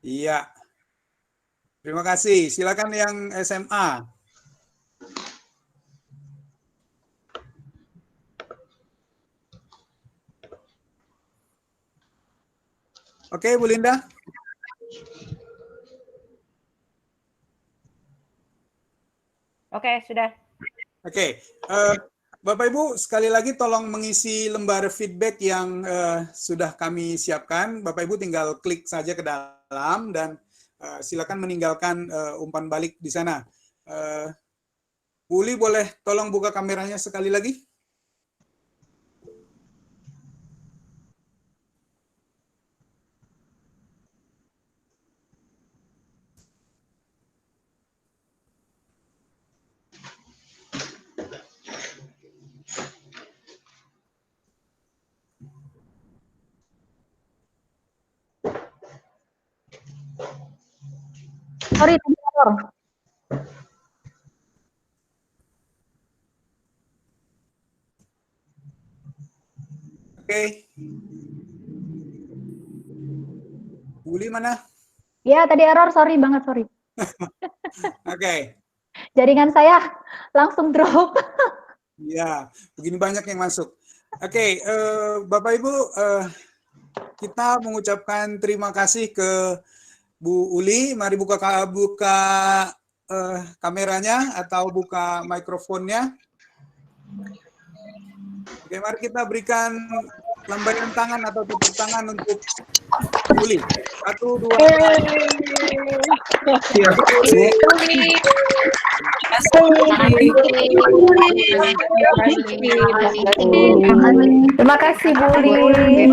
[SPEAKER 3] Iya. Terima kasih. Silakan yang SMA. Oke, Bu Linda.
[SPEAKER 2] Oke, sudah.
[SPEAKER 3] Oke. Bapak Ibu, sekali lagi tolong mengisi lembar feedback yang sudah kami siapkan. Bapak Ibu tinggal klik saja ke dalam dan silakan meninggalkan umpan balik di sana. Bu Uli boleh tolong buka kameranya sekali lagi?
[SPEAKER 1] Sorry, tadi error.
[SPEAKER 3] Oke. Bu Uli mana?
[SPEAKER 1] Ya, tadi error, sorry banget, sorry.
[SPEAKER 3] Oke.
[SPEAKER 1] Jaringan saya langsung drop.
[SPEAKER 3] Ya, begini banyak yang masuk. Oke, Bapak Ibu, kita mengucapkan terima kasih ke Bu Uli. Mari buka kameranya atau buka mikrofonnya. Oke, mari kita berikan lambaian tangan atau tepuk tangan untuk Bu Uli. 1, 2, 3.
[SPEAKER 1] Terima kasih, Bu Uli.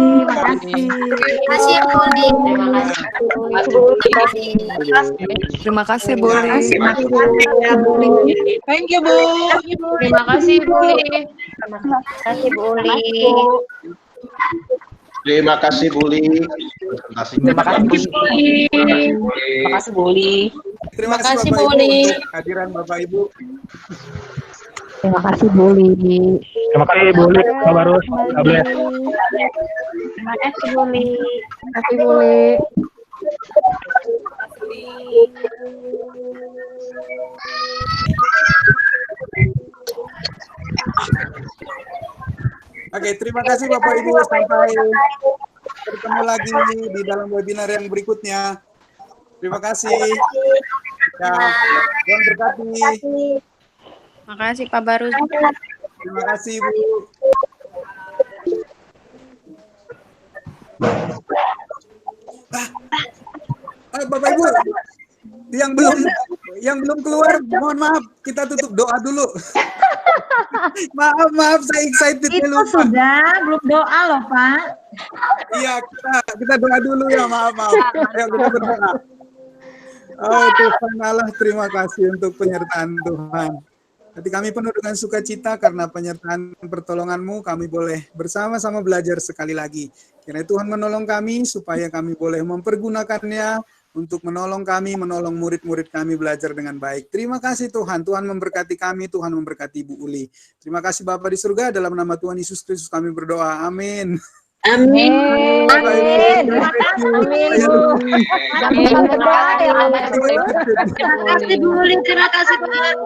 [SPEAKER 1] Terima kasih.
[SPEAKER 4] Terima kasih, Bu Uli.
[SPEAKER 5] Thank you, Bu.
[SPEAKER 4] Terima kasih, Bu Uli.
[SPEAKER 2] Terima kasih Bu Uli.
[SPEAKER 6] Terima kasih, Bu Uli.
[SPEAKER 5] Terima kasih, Bu Uli. Terima kasih, Bu Uli.
[SPEAKER 3] Terima kasih Bapak Ibu untuk kehadiran Bapak Ibu.
[SPEAKER 1] Terima kasih, Bu Uli.
[SPEAKER 7] Terima kasih Bu Uli, Pak Barus, God bless.
[SPEAKER 2] Terima kasih Bu Uli.
[SPEAKER 1] Terima kasih, Bu Uli.
[SPEAKER 3] Oke, terima kasih Bapak Ibu. Sampai bertemu lagi di dalam webinar yang berikutnya. Terima kasih. Ya, Tuhan berkati.
[SPEAKER 4] Makasih Pak Barus.
[SPEAKER 3] Terima kasih Bu. Bapak Ibu, yang belum keluar, mohon maaf, kita tutup doa dulu. maaf, saya excited
[SPEAKER 5] Itu sudah, belum doa loh, Pak.
[SPEAKER 3] Iya, kita doa dulu ya, maaf. Ayo kita berdoa. Oh Tuhan Allah, terima kasih untuk penyertaan Tuhan. Hati kami penuh dengan sukacita karena penyertaan pertolongan-Mu, kami boleh bersama-sama belajar sekali lagi. Kiranya Tuhan menolong kami supaya kami boleh mempergunakannya untuk menolong kami, menolong murid-murid kami belajar dengan baik. Terima kasih Tuhan, Tuhan memberkati kami, Tuhan memberkati Bu Uli. Terima kasih Bapa di surga, dalam nama Tuhan Yesus Kristus kami berdoa, amin.
[SPEAKER 5] Amin.
[SPEAKER 1] Amin. Terima kasih.
[SPEAKER 5] Terima kasih, Bu Uli. Terima kasih, Bu Uli. Terima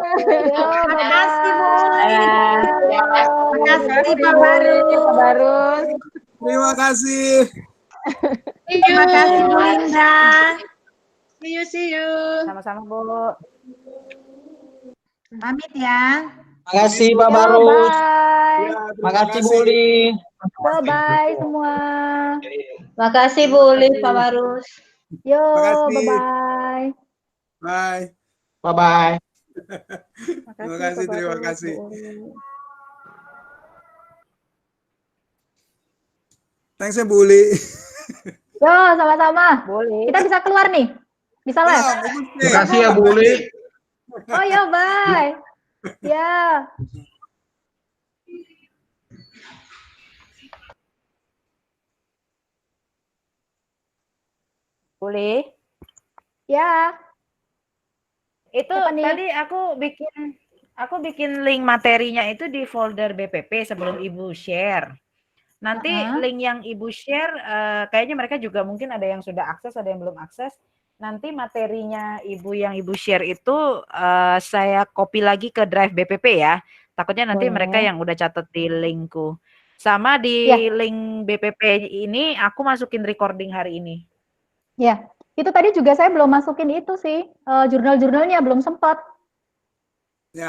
[SPEAKER 5] kasih, Bu Uli. Terima kasih, Pak Barus.
[SPEAKER 3] Terima kasih.
[SPEAKER 5] Terima kasih, Bu Linda. See you.
[SPEAKER 2] Sama-sama Bu.
[SPEAKER 5] Pamit ya.
[SPEAKER 7] Terima kasih Pak Barus.
[SPEAKER 1] Bye.
[SPEAKER 3] Ya,
[SPEAKER 7] Makasih Bu Uli.
[SPEAKER 1] Bye-bye semua.
[SPEAKER 5] Makasih, Bu Uli, Pak Barus.
[SPEAKER 1] Yo,
[SPEAKER 3] Makasih.
[SPEAKER 1] bye-bye.
[SPEAKER 3] Bye.
[SPEAKER 7] Bye-bye.
[SPEAKER 3] Terima kasih, terima kasih. Thanks ya Bu Uli.
[SPEAKER 1] Yo, sama-sama.
[SPEAKER 2] Boleh.
[SPEAKER 1] Kita bisa keluar nih. Bisa live?
[SPEAKER 3] Ya, bagus nih.
[SPEAKER 7] Terima kasih ya Bu Uli.
[SPEAKER 1] Oh, yo, bye. Ya.
[SPEAKER 2] Boleh.
[SPEAKER 1] Ya.
[SPEAKER 2] Itu
[SPEAKER 1] Apa nih?
[SPEAKER 2] tadi aku bikin link materinya itu di folder BPP sebelum Ibu share. Nanti link yang Ibu share kayaknya mereka juga mungkin ada yang sudah akses, ada yang belum akses. Nanti materinya Ibu yang Ibu share itu saya copy lagi ke drive BPP ya. Takutnya nanti
[SPEAKER 1] Boleh.
[SPEAKER 2] mereka yang udah catat di linkku. Sama di
[SPEAKER 1] Ya.
[SPEAKER 2] link BPP ini aku masukin recording hari ini.
[SPEAKER 1] Ya. Itu tadi juga saya belum masukin itu sih. Jurnal-jurnalnya belum sempat.
[SPEAKER 3] Ya.